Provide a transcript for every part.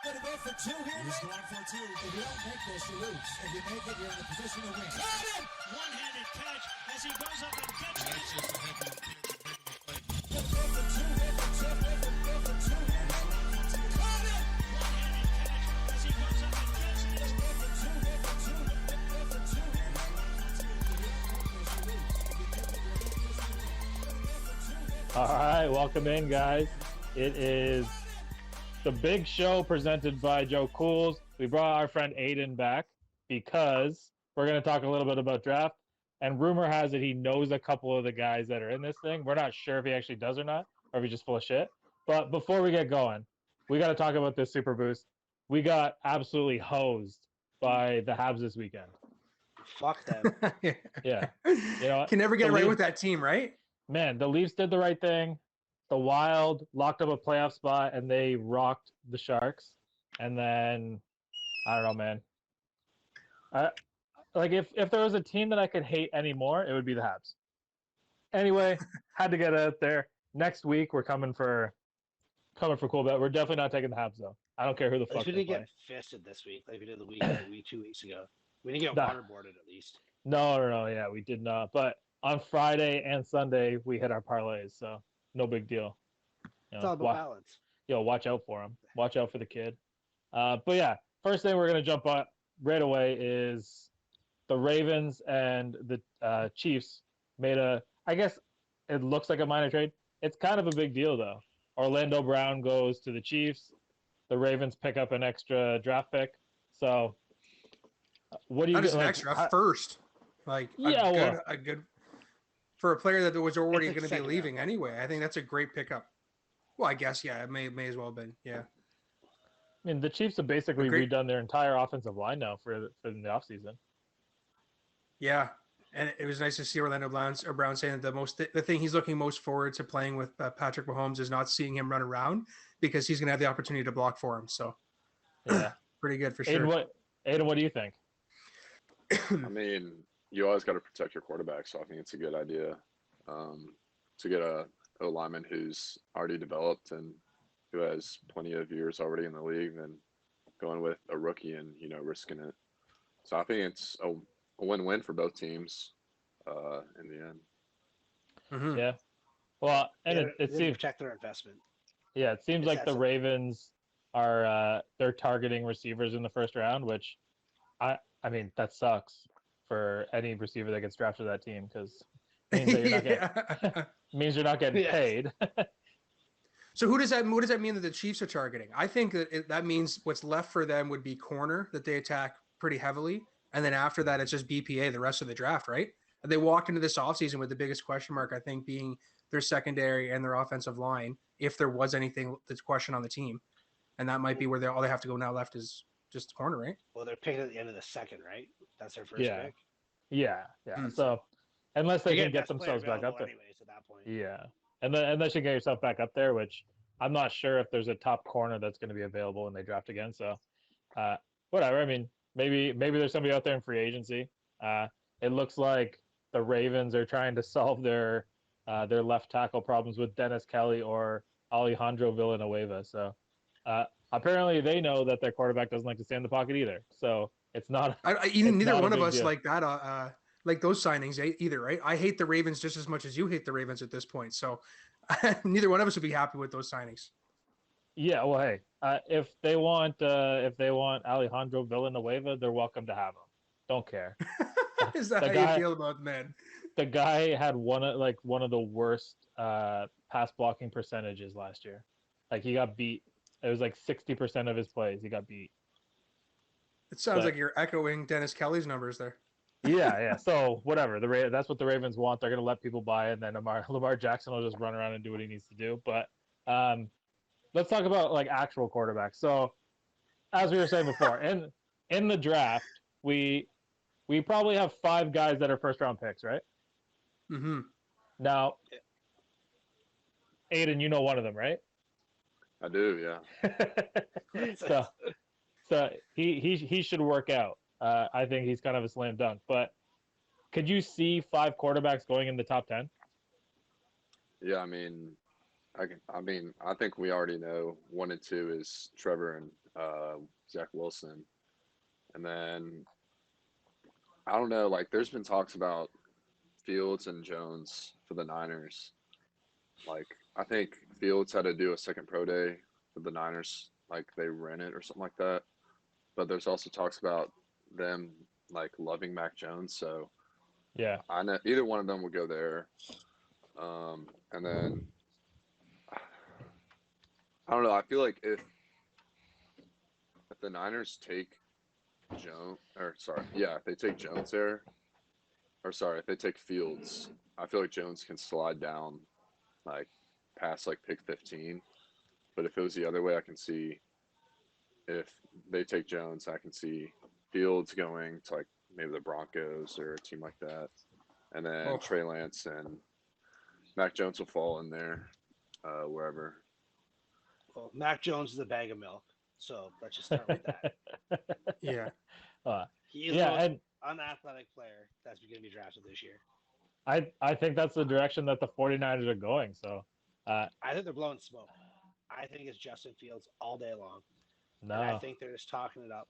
Gonna go for two here. He's going for two. If you don't make this, you lose. If you make it, you're in a position to win. Got him! One-handed catch as he goes up and gets it. That's just a heavy play. Gonna go for two here. For two here. Go for two here. Got him! One-handed catch as he goes up and gets it. Gonna go for two here. For two. Go for two here. If you don't make this, you lose. If you make it, you're in a position to win. Gonna go for two here. All right, welcome in, guys. It is the big show presented by Joe Cools. We brought our friend Aidan back because we're going to talk a little bit about draft. And rumor has it he knows a couple of the guys that are in this thing. We're not sure if he actually does or not, or if he's just full of shit. But before we get going, we got to talk about this Super Boost. We got absolutely hosed by the Habs this weekend. Fuck them. Yeah. You know what? Can never get The right Leafs- with that team, right? Man, the Leafs did the right thing. The Wild locked up a playoff spot and they rocked the Sharks. And then, I don't know, man. Like if there was a team that I could hate anymore, it would be the Habs. Anyway, had to get out there. Next week we're coming for cool bet. We're definitely not taking the Habs though. I don't care who the At least fuck we they didn't play. get fisted this week like we did the week 2 weeks ago. We didn't get Nah. waterboarded at least. No, yeah, we did not. But on Friday and Sunday we hit our parlays, so no big deal. You It's know, all about balance. watch out for him. Watch out for the kid. But yeah, first thing we're gonna jump on right away is the Ravens and the Chiefs made I guess it looks like a minor trade. It's kind of a big deal though. Orlando Brown goes to the Chiefs. The Ravens pick up an extra draft pick. So what do you Not just an like, extra, how- a first. Like Yeah, a good for a player that was already It's going to be exciting, leaving anyway. I think that's a great pickup. Well, I guess it may as well have bbeen. Yeah. I mean, the Chiefs have basically Great. redone their entire offensive line now for the offseason. Yeah. And it was nice to see Orlando Brown saying that the thing he's looking most forward to playing with Patrick Mahomes is not seeing him run around because he's going to have the opportunity to block for him. So Yeah. pretty good for Aiden, sure. what do you think? I mean, you always got to protect your quarterback, so I think it's a good idea to get a lineman who's already developed and who has plenty of years already in the league than going with a rookie and risking it. So I think it's a win-win for both teams in the end. Mhm. Yeah. Well, and Yeah, it they seems protect their investment. it seems It's like that the simple. Ravens are they're targeting receivers in the first round, which I mean that sucks for any receiver that gets drafted to that team because means that you're not getting Yeah. means you're not getting Yes. paid. So what does that mean that the Chiefs are targeting? I think that that means what's left for them would be corner that they attack pretty heavily. And then after that, it's just BPA the rest of the draft, right? And they walked into this offseason with the biggest question mark, I think, being their secondary and their offensive line, if there was anything that's question on the team. And that might be where all they have to go now left is just corner, right? Well, they're picking at the end of the second, right? That's their first Yeah. pick. Yeah. Hmm. So unless they You can get best player themselves back up available there. anyways at that point. Yeah. And then unless you get yourself back up there, which I'm not sure if there's a top corner that's going to be available when they draft again. So whatever. I mean, maybe there's somebody out there in free agency. It looks like the Ravens are trying to solve their left tackle problems with Dennis Kelly or Alejandro Villanueva. So apparently they know that their quarterback doesn't like to stay in the pocket either. So it's not. Neither not a one of big us deal. like that, like those signings either, right? I hate the Ravens just as much as you hate the Ravens at this point. So neither one of us would be happy with those signings. Yeah, well, hey, if they want Alejandro Villanueva, they're welcome to have him. Don't care. Is that The how guy- you feel about the man? The guy had one of the worst pass blocking percentages last year. Like he got beat. It was like 60% of his plays he got beat. It sounds But- like you're echoing Dennis Kelly's numbers there. Yeah. So whatever. That's what the Ravens want. They're gonna let people buy it, and then Lamar Jackson will just run around and do what he needs to do. But let's talk about like actual quarterbacks. So as we were saying before, in the draft, we probably have 5 guys that are first round picks, right? Mm-hmm. Now, Aidan, you know one of them, right? I do, yeah. so he should work out. I think he's kind of a slam dunk. But could you see 5 quarterbacks going in the top 10? Yeah, I mean, I think we already know 1 and 2 is Trevor and Zach Wilson, and then I don't know. Like, there's been talks about Fields and Jones for the Niners. Like, I think Fields had to do a second pro day for the Niners. Like, they ran it or something like that. But there's also talks about them like loving Mac Jones. So Yeah. I know either one of them would go there. And then I don't know. I feel like if the Niners take if they take Jones there, or sorry, if they take Fields, I feel like Jones can slide down like past like pick 15. But if it was the other way, I can see if they take Jones, I can see Fields going to like maybe the Broncos or a team like that. And then Trey Lance and Mac Jones will fall in there wherever. Well, Mac Jones is a bag of milk, so let's just start with that. Yeah. He is Yeah, the most and unathletic player that's going to be drafted this year. I think that's the direction that the 49ers are going. So I think they're blowing smoke. I think it's Justin Fields all day long. no, And I think they're just talking it up.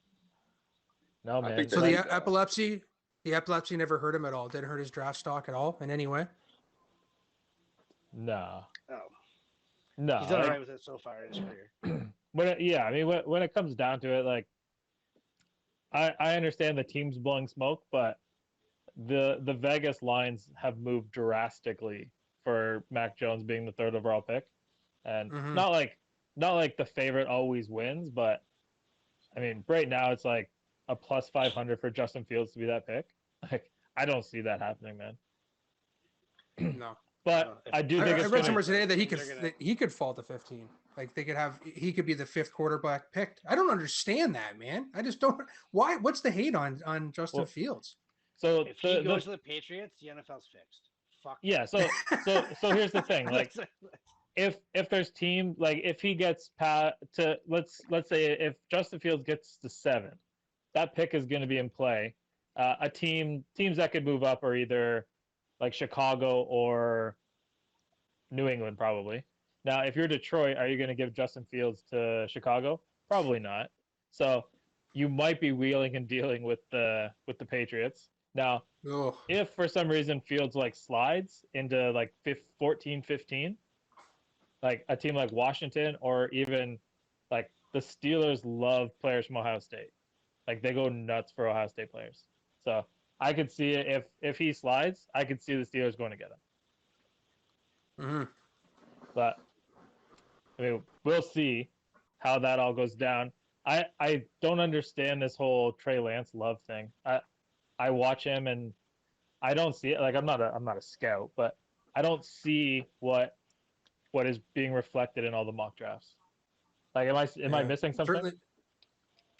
no, I man. think So they- the epilepsy never hurt him at all. Didn't hurt his draft stock at all in any way. no, Oh, no. he's done all like, right with it so far in his career. I mean, when it comes down to it, like, I understand the team's blowing smoke, but the Vegas lines have moved drastically for Mac Jones being the 3rd overall pick, and not like the favorite always wins, but I mean, right now it's like a plus 500 for Justin Fields to be that pick. Like, I don't see that happening, man. No. But I do think I it's read gonna, somewhere today that They're he could fall to 15. Like he could be the 5th quarterback picked. I don't understand that, man. I just don't. Why? What's the hate on Justin Well, Fields? so If he goes to the Patriots, the NFL's fixed. Fuck. yeah. So here's the thing. Like, if there's team, like, if he gets to let's say if Justin Fields gets to 7, that pick is going to be in play. Teams that could move up are either like Chicago or New England, probably. Now, if you're Detroit, are you going to give Justin Fields to Chicago? Probably not. So you might be wheeling and dealing with the Patriots. Now, Oh, if for some reason Fields like slides into like 14, 15, like a team like Washington or even like the Steelers love players from Ohio State. Like, they go nuts for Ohio State players. So I could see it if he slides, I could see the Steelers going to get him. But I mean, we'll see how that all goes down. I don't understand this whole Trey Lance love thing. I watch him and I don't see it. Like, I'm not a scout, but I don't see what is being reflected in all the mock drafts. Like, am I missing something?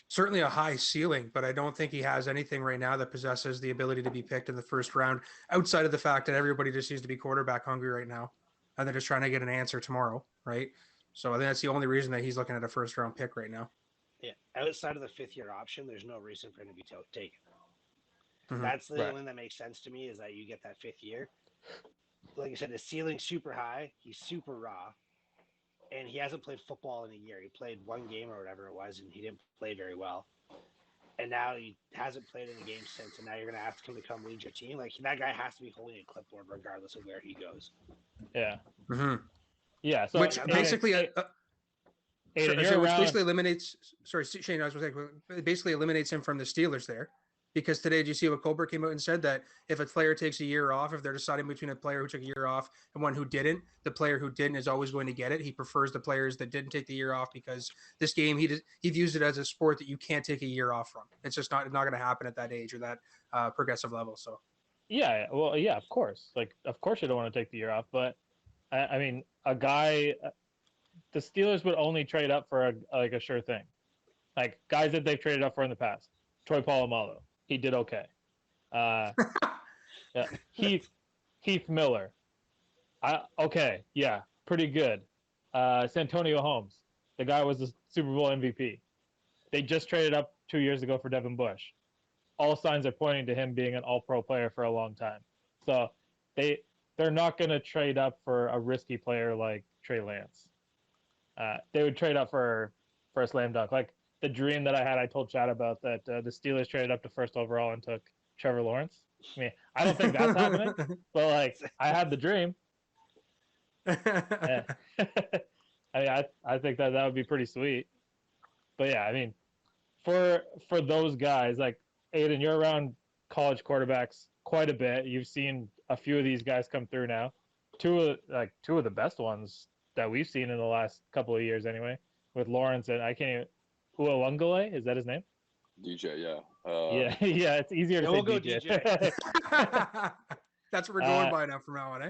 Certainly a high ceiling, but I don't think he has anything right now that possesses the ability to be picked in the 1st round, outside of the fact that everybody just seems to be quarterback hungry right now, and they're just trying to get an answer tomorrow, right? So I think that's the only reason that he's looking at a 1st round pick right now. Yeah, outside of the 5th-year option, there's no reason for him to be taken. Mhm. That's the Right. only thing that makes sense to me, is that you get that 5th year. Like I said, the ceiling's super high. He's super raw. And he hasn't played football in a year. He played 1 game or whatever it was, and he didn't play very well. And now he hasn't played in a game since, and now you're going to ask him to come lead your team. Like, that guy has to be holding a clipboard regardless of where he goes. Yeah. Mm-hmm. Yeah. So Which basically Aiden, which you're around. basically eliminates. Sorry, Shane, I was going to say it basically eliminates him from the Steelers there, because today, did you see what Colbert came out and said, that if a player takes a year off, if they're deciding between a player who took a year off and one who didn't, the player who didn't is always going to get it. He prefers the players that didn't take the year off, because this game he views it as a sport that you can't take a year off from. It's just not going to happen at that age or that progressive level. So Yeah. Well, yeah, of course. Like, of course you don't want to take the year off, but I mean, a guy, the Steelers would only trade up for a sure thing. Like, guys that they've traded up for in the past. Troy Polamalu, he did okay. Yeah. Heath Miller, okay, yeah, pretty good. Santonio Holmes, the guy was the Super Bowl MVP. They just traded up 2 years ago for Devin Bush. All signs are pointing to him being an all-pro player for a long time. So they're not going to trade up for a risky player like Trey Lance. They would trade up for a slam dunk. Like the dream that I had, I told Chad about that the Steelers traded up to first overall and took Trevor Lawrence. I mean, I don't think that's happening, but like I had the dream. Yeah. I mean, I think that would be pretty sweet. But yeah, I mean, for those guys, like Aidan, you're around college quarterbacks quite a bit. You've seen a few of these guys come through now. Two of the best ones that we've seen in the last couple of years, anyway, with Lawrence and I can't even. Uwangale, is that his name? DJ, yeah. Yeah, yeah, it's easier to Yeah, say we'll go DJ. That's what we're going by now from now on, eh?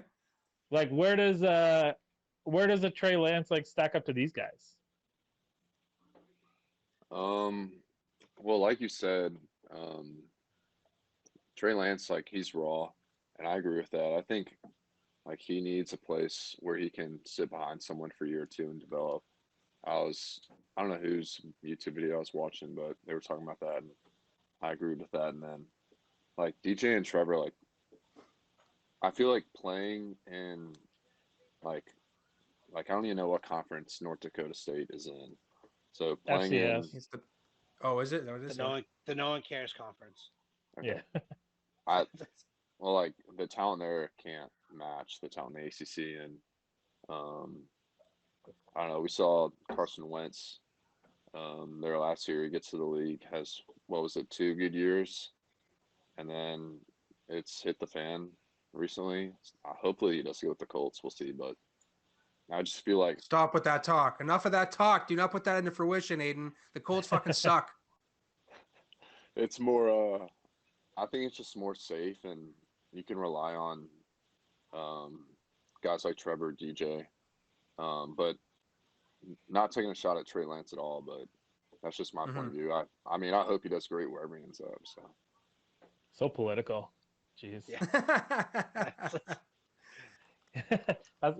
Like, where does a Trey Lance like stack up to these guys? Well, like you said, Trey Lance, like he's raw, and I agree with that. I think like he needs a place where he can sit behind someone for a year or two and develop. I don't know whose YouTube video I was watching, but they were talking about that, and I agreed with that. And then like DJ and Trevor, like I feel like playing in like I don't even know what conference North Dakota State is in. So playing in FCS. It's the oh, is it? No, it is. The no one cares conference. okay. Yeah. Well, like the talent there can't match the talent in the ACC, and I don't know. We saw Carson Wentz there last year. He gets to the league, has what was it, 2 good years, and then it's hit the fan recently. Hopefully, he doesn't go with the Colts. We'll see, but I just feel like Stop with that talk. Enough of that talk. Do not put that into fruition, Aiden. The Colts fucking suck. it's more. I think it's just more safe, and you can rely on guys like Trevor, DJ, but not taking a shot at Trey Lance at all. But that's just my point of view. I mean, I hope he does great wherever he ends up. So political. Jeez. Yeah.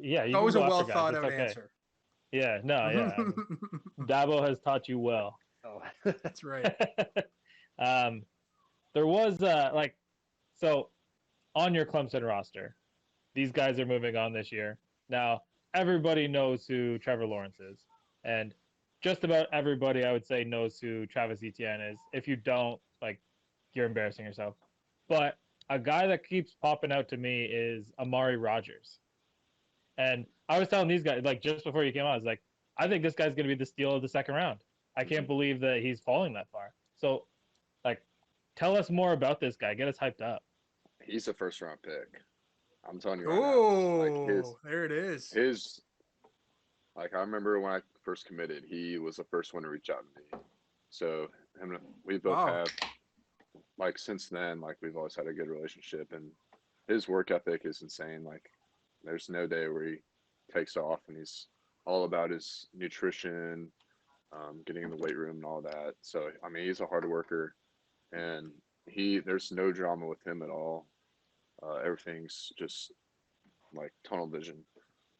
Yeah, you That can was go a after well guys. thought It's out okay. answer. Yeah, no, yeah. I mean, Dabo has taught you well. Oh. That's right. There was so on your Clemson roster, these guys are moving on this year. Now, everybody knows who Trevor Lawrence is, and just about everybody, I would say, knows who Travis Etienne is. If you don't, like, you're embarrassing yourself. But a guy that keeps popping out to me is Amari Rogers. And I was telling these guys, like, just before you came on, I was like, I think this guy's going to be the steal of the second round. I can't believe that he's falling that far. So, like, tell us more about this guy. Get us hyped up. He's a first round pick. I'm telling you right now. Oh, there it is. His like I remember when I first committed, he was the first one to reach out to me. So we both have like since then, like we've always had a good relationship, and his work ethic is insane. Like there's no day where he takes off, and he's all about his nutrition, getting in the weight room and all that. So I mean, he's a hard worker, and there's no drama with him at all. Everything's just like tunnel vision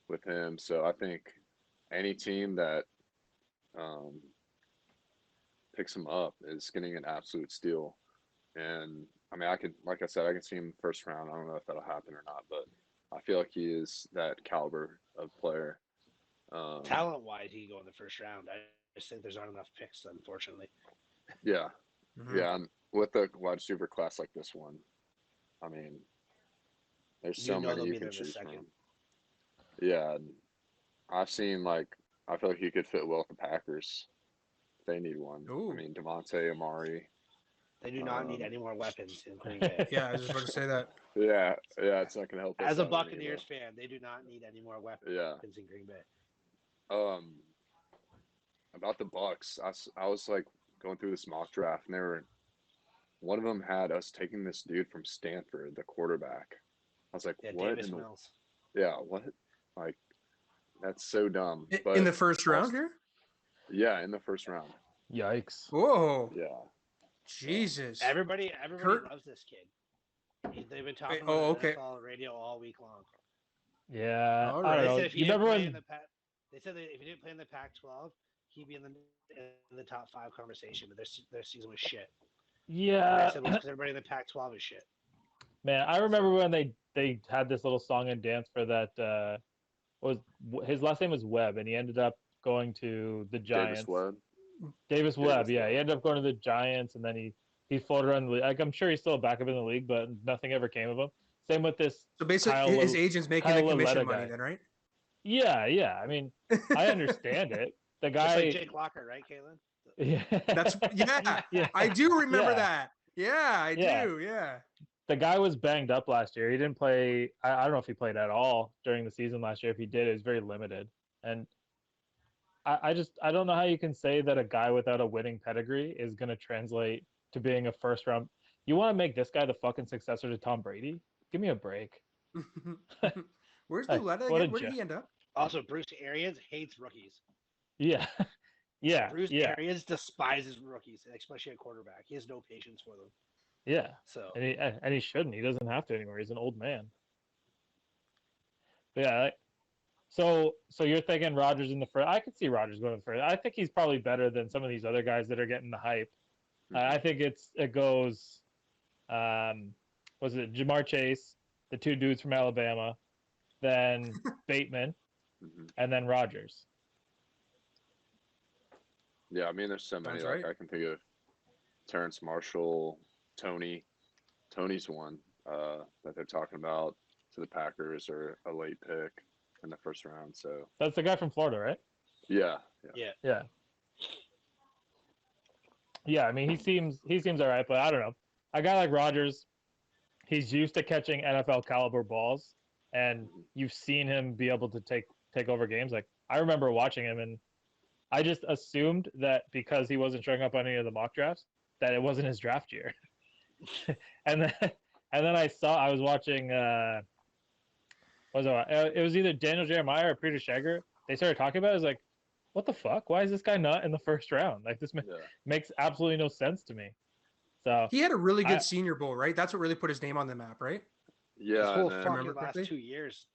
with him. So I think any team that picks him up is getting an absolute steal. And I mean, like I said, I can see him first round. I don't know if that'll happen or not, but I feel like he is that caliber of player. Talent-wise, he can go in the first round. I just think there's not enough picks, unfortunately. Yeah. Yeah. And with a wide receiver class like this one, I mean, there's so many you can choose from. Yeah. And I've seen I feel like he could fit well with the Packers. They need one. Ooh. I mean, Devontae, Amari. They do not need any more weapons in Green Bay. Yeah, I was just about to say that. Yeah, it's not going to help us. As a out Buccaneers fan, they do not need any more weapons in Green Bay. About the Bucks, I was like going through this mock draft, and one of them had us taking this dude from Stanford, the quarterback. I was like, what? Davis Mills. Yeah, what? Like, that's so dumb. But In the first round here? Yeah, in the first round. Yikes. Whoa. Yeah. Jesus. Everybody loves this kid. They've been talking about NFL radio all week long. Yeah. All I don't know. If You remember when they said that if he didn't play in the Pac-12, he'd be in the top 5 conversation, but their season was shit. Yeah. They said because everybody in the Pac-12 is shit. Man, I remember when they had this little song and dance for that his last name was Webb, and he ended up going to the Giants. Davis Webb. Davis Webb, yeah, he Webb. ended up going to the Giants, and then he floated around the league. Like, I'm sure he's still a backup in the league, but nothing ever came of him. Same with this. So basically, his agent's making Kyle the commission Lauletta money guy. then, right? Yeah. I mean, I understand it. The It's guy, like Jake Locker, right, Caitlin? yeah, That's yeah. I do remember Yeah. that. Yeah, I Yeah. do. Yeah. The guy was banged up last year. He didn't play. I don't know if he played at all during the season last year. If he did, it was very limited. And I don't know how you can say that a guy without a winning pedigree is going to translate to being a first round. You want to make this guy the fucking successor to Tom Brady? Give me a break. Where's Hey, Lauletta what again? a Where did joke. he end up? Also, Bruce Arians hates rookies. Yeah, yeah, Bruce yeah, Arians despises rookies, especially at quarterback. He has no patience for them. yeah. So And he shouldn't. He doesn't have to anymore. He's an old man. But yeah. So you're thinking Rodgers in the first? I could see Rodgers going to the first. I think he's probably better than some of these other guys that are getting the hype. I think it goes. Was it Jamar Chase, the two dudes from Alabama, then Bateman, and then Rodgers. Yeah, I mean, there's so many. Sounds Like right. I can think of Terrence Marshall, Tony. Tony's one that they're talking about to the Packers or a late pick in the first round. So That's the guy from Florida, right? yeah. Yeah. I mean, he seems all right, but I don't know. A guy like Rodgers, he's used to catching NFL caliber balls, and you've seen him be able to take over games. Like, I remember watching him, and I just assumed that because he wasn't showing up on any of the mock drafts, that it wasn't his draft year. and then I was watching it was either Daniel Jeremiah or Peter Shager. They started talking about it. I was like, what the fuck? Why is this guy not in the first round? Like, this makes absolutely no sense to me. So He had a really good Senior Bowl, right? That's what really put his name on the map, right? his Yeah. whole And then, fucking remember last correctly? 2 years.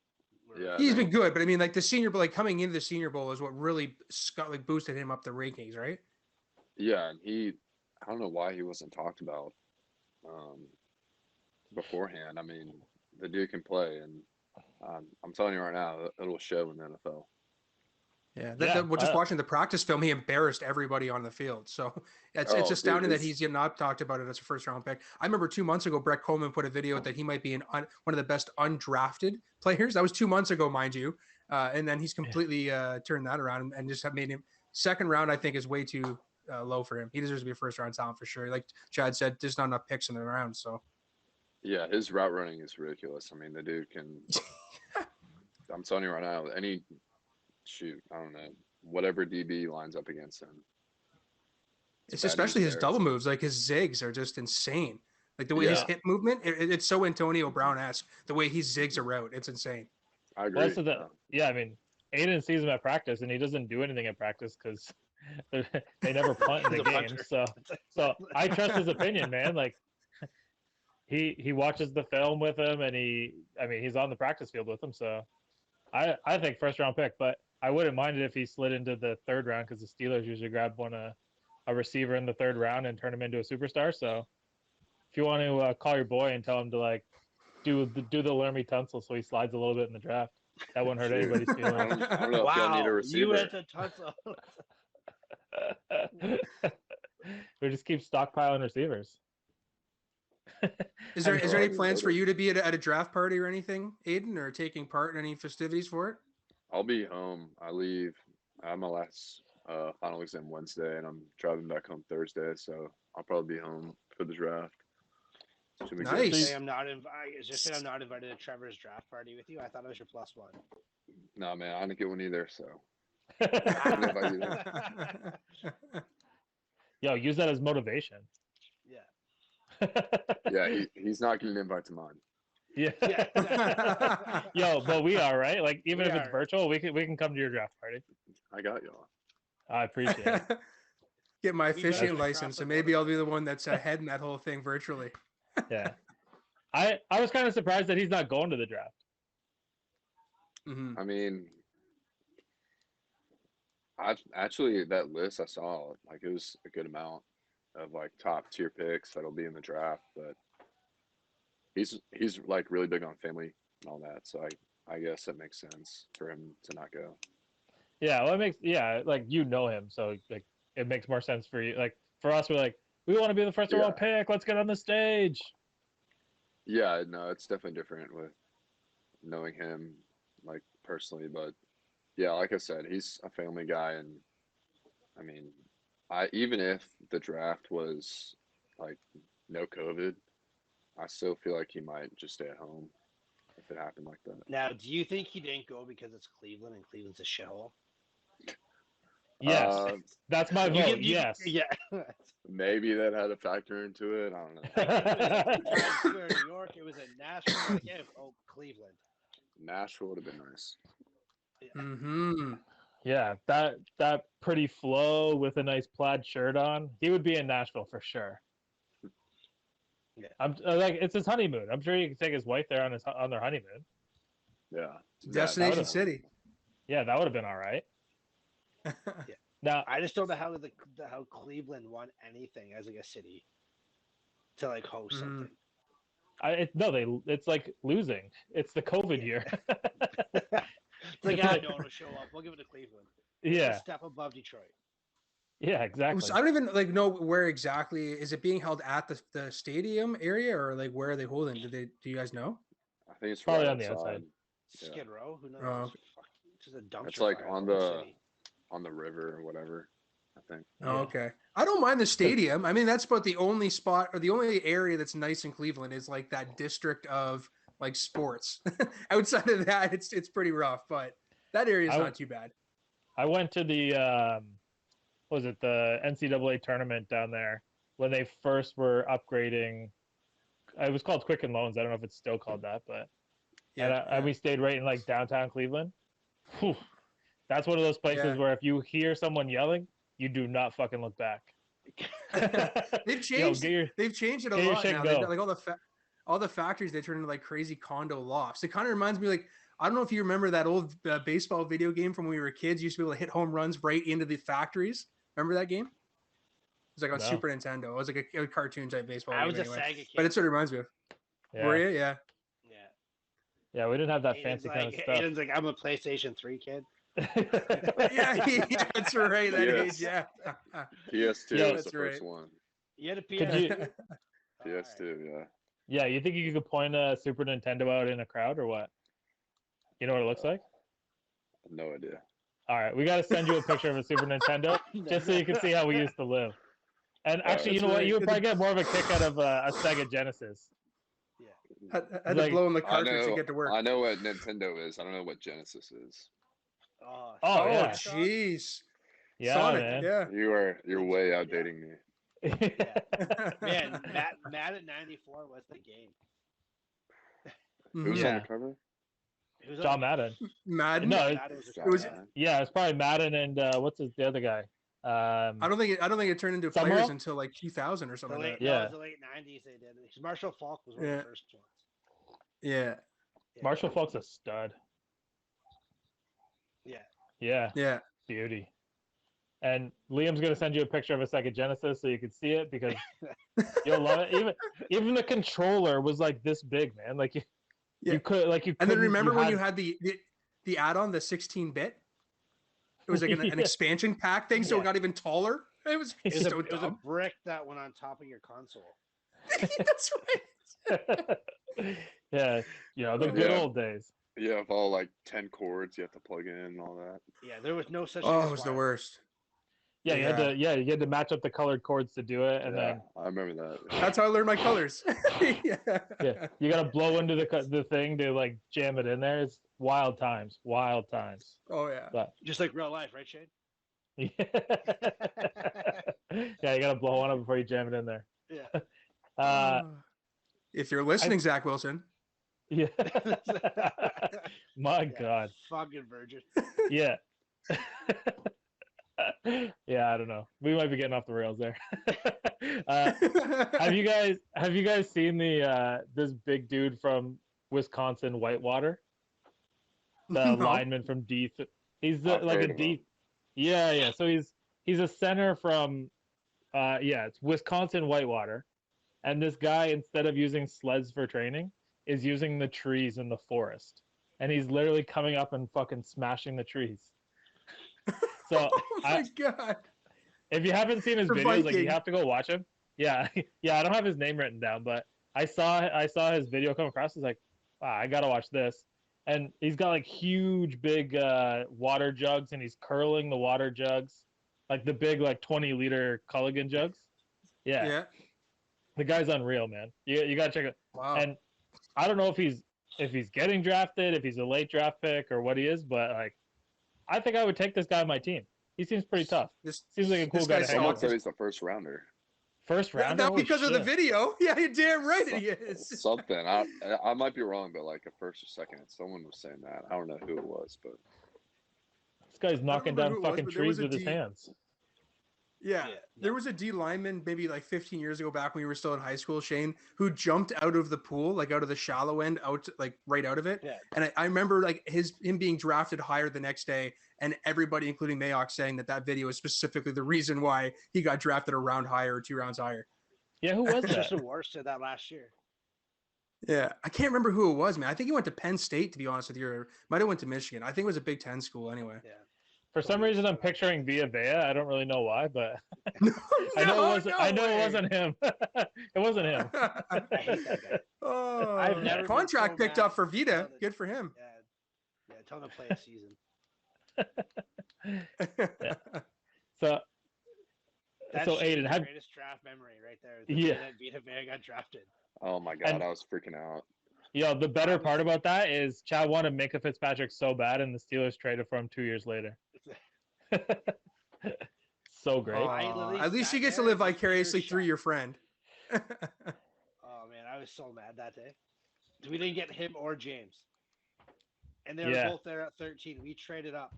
Yeah. He's been good, but I mean, like the Senior Bowl, like coming into the Senior Bowl is what really boosted him up the rankings, right? yeah, and I don't know why he wasn't talked about beforehand. I mean, the dude can play, and I'm telling you right now, it'll show in the NFL. Yeah, just wow. watching the practice film, he embarrassed everybody on the field. So it's Oh, astounding dude, that he's not talked about it as a first round pick. I remember 2 months ago, Brett Coleman put a video that he might be one of the best undrafted players. That was 2 months ago, mind you. And then he's completely turned that around and just have made him second round. I think is way too low for him. He deserves to be a first round talent for sure. Like Chad said, there's not enough picks in the round. So yeah, his route running is ridiculous. I mean, the dude can. I'm telling you right now, I don't know, whatever DB lines up against him. it's especially his double moves, like his zigs are just insane. Like the way his hip movement, it's so Antonio Brown-esque. The way he zigs a route, it's insane. I agree. I mean, Aidan sees him at practice, and he doesn't do anything at practice because they never punt in the game. So I trust his opinion, man. Like he watches the film with him, and he's on the practice field with him. So I think first round pick, but I wouldn't mind it if he slid into the third round because the Steelers usually grab a receiver in the third round and turn him into a superstar. So if you want to call your boy and tell him to like do the Lermy Tunsil so he slides a little bit in the draft, that won't hurt anybody's feelings. I don't know if y'all need a receiver. You went to Tunsil. We just keep stockpiling receivers. Is there any plans for you to be at a draft party or anything, Aidan, or taking part in any festivities for it? I'll be home. I have my last final exam Wednesday, and I'm driving back home Thursday, so I'll probably be home for the draft. Nice. I'm not invited to Trevor's draft party with you. I thought it was your plus one. No, man, I didn't get one either, so. Yo, use that as motivation. Yeah. Yeah, he's not getting an invite to mine. Yeah. Yo, but we are, right? Like, even if it's virtual, we can come to your draft party. I got y'all. I appreciate it. Get my officiating license, and maybe I'll be the one that's heading that whole thing virtually. Yeah. I was kind of surprised that he's not going to the draft. Mm-hmm. I mean, actually that list I saw, like, it was a good amount of like top tier picks that'll be in the draft, but he's like really big on family and all that, so I guess it makes sense for him to not go. Yeah, well, like you know him, so like it makes more sense for you. Like for us, we're like we want to be the first overall pick. Let's get on the stage. Yeah, no, it's definitely different with knowing him like personally, but yeah, like I said, he's a family guy, and I mean, even if the draft was like no COVID, I still feel like he might just stay at home if it happened like that. Now, do you think he didn't go because it's Cleveland and Cleveland's a shithole? Yes, that's my vote. Yes. Yeah. Maybe that had a factor into it. I don't know. It was Times Square, New York. It was in Nashville. Like, yeah, Cleveland. Nashville would have been nice. Mm-hmm. Yeah, that pretty Flo with a nice plaid shirt on, he would be in Nashville for sure. Yeah. I'm like it's his honeymoon. I'm sure he can take his wife there on their honeymoon. Yeah. Destination City. Yeah, that would have been all right. Now I just don't know how how Cleveland won anything as like a city to like host something. It's like losing. It's the COVID year. It's like, no one will show up. We'll give it to Cleveland. Yeah. A step above Detroit. Yeah, exactly. So I don't even like know where exactly is it being held at the stadium area or like where are they holding? Do you guys know? I think it's Probably right on the outside. Yeah. Skid Row? Who knows? Oh. It's just a dumpster. It's like fire on in the the city. on the river or whatever, I think. Oh, okay. I don't mind the stadium. I mean, that's about the only spot or the only area that's nice in Cleveland is like that district of like sports. Outside of that, it's pretty rough, but that area is not too bad. I went to the what was it, the NCAA tournament down there when they first were upgrading. It was called Quicken Loans. I don't know if it's still called that, but and we stayed right in like downtown Cleveland. Whew. That's one of those places where if you hear someone yelling, you do not fucking look back. They've changed. They've changed it a lot now. They've got like all the factories they turn into like crazy condo lofts. It kind of reminds me like I don't know if you remember that old baseball video game from when we were kids. You used to be able to hit home runs right into the factories. Remember that game? It was like on Super Nintendo. It was like a cartoon type baseball game. I was a Sega kid. But it sort of reminds me of. Yeah. Were you? Yeah. Yeah, we didn't have that fancy kind of stuff. Aiden's like, I'm a PlayStation 3 kid. yeah, that's right. That age, yeah. PS2 was the first one. You had a PS2? PS2, yeah. Yeah, you think you could point a Super Nintendo out in a crowd or what? You know what it looks like? No idea. All right, we got to send you a picture of a Super Nintendo just so you can see how we used to live. And actually, you know what? You would probably get more of a kick out of a Sega Genesis. Yeah. Had to blow in the cartridge to get to work. I know what Nintendo is. I don't know what Genesis is. Yeah. Jeez. Yeah, Sonic, man. yeah. You're way outdating me. Man, Madden 94 was the game. Who's on the cover? John Madden. Madden? No, it's probably Madden and what's the other guy? I don't think it turned into players until like 2000 or something. It was the late 90s they did it. Marshall Faulk was one of the first ones. Yeah. Marshall Faulk's a stud. Yeah. Beauty. And Liam's gonna send you a picture of a Sega Genesis so you can see it because you'll love it. Even the controller was like this big, man. Like you could And then remember when you had the add-on, the 16-bit? It was like an expansion pack thing, so it got even taller. It was a brick that went on top of your console. That's right. Yeah, the good old days. You have all like 10 cords you have to plug in and all that. Yeah, there was no such. Oh, it was the worst. Yeah, you had to match up the colored cords to do it, and then I remember that. That's how I learned my colors. Yeah, you gotta blow into the thing to like jam it in there. It's wild times. Oh yeah, but just like real life, right, Shane? Yeah, you gotta blow one up before you jam it in there. Yeah. If you're listening, Zach Wilson. Yeah. My God. Fucking virgin. Yeah. Yeah, I don't know. We might be getting off the rails there. Have you guys seen the this big dude from Wisconsin, Whitewater? The lineman from D. He's like a D. Yeah. So he's a center from it's Wisconsin Whitewater. And this guy, instead of using sleds for training, is using the trees in the forest. and he's literally coming up and fucking smashing the trees. So Oh my god. if you haven't seen his For videos, like Viking. you have to go watch him. Yeah, yeah. I don't have his name written down, but I saw his video come across. It's like, wow, I gotta watch this. And he's got like huge, big water jugs, and he's curling the water jugs, like the big, like 20-liter Culligan jugs. Yeah, Yeah. the guy's unreal, man. You gotta check it. Wow. And I don't know if he's getting drafted, if he's a late draft pick, or what he is, but like, I think I would take this guy on my team. He seems pretty tough. This Seems like a cool this guy guy's to hang Someone out said with. he's the first rounder. First rounder. Not Holy because of the shit. video. Yeah, you're damn right he is. Something. I might be wrong, but like a first or second. Someone was saying that. I don't know who it was, but This guy's knocking remember down who it was, fucking but there was trees a with his D- hands. Yeah. Yeah, There was a D lineman maybe like 15 years ago back when we were still in high school, Shane, who jumped out of the pool, like out of the shallow end, like right out of it. Yeah. And I remember like him being drafted higher the next day, and everybody, including Mayock, saying that video is specifically the reason why he got drafted a round higher or 2 rounds higher. Yeah, who was that? Tristan Wirfs did that last year. Yeah, I can't remember who it was, man. I think he went to Penn State, to be honest with you. Or might have went to Michigan. I think it was a Big Ten school anyway. Yeah. For some reason, I'm picturing Via Vea. I don't really know why, but No, I know it wasn't. no I know way. it wasn't him. It wasn't him. I hate that guy. Oh, I've never been contract so picked mad up for Vita. until the- Good for him. Yeah, tell him to play a season. So, That's so Aiden, the have greatest draft memory right there. The Yeah. day that Vita Vea got drafted. oh my god, And- I was freaking out. the better part about that is Chad wanted Minka Fitzpatrick so bad, and the Steelers traded for him 2 years later. So great. I literally At least sat he gets to there live and was vicariously pure through shock. your friend. Oh man, I was so mad that day. We didn't get him or James, and they were Yeah. both there at 13. We traded up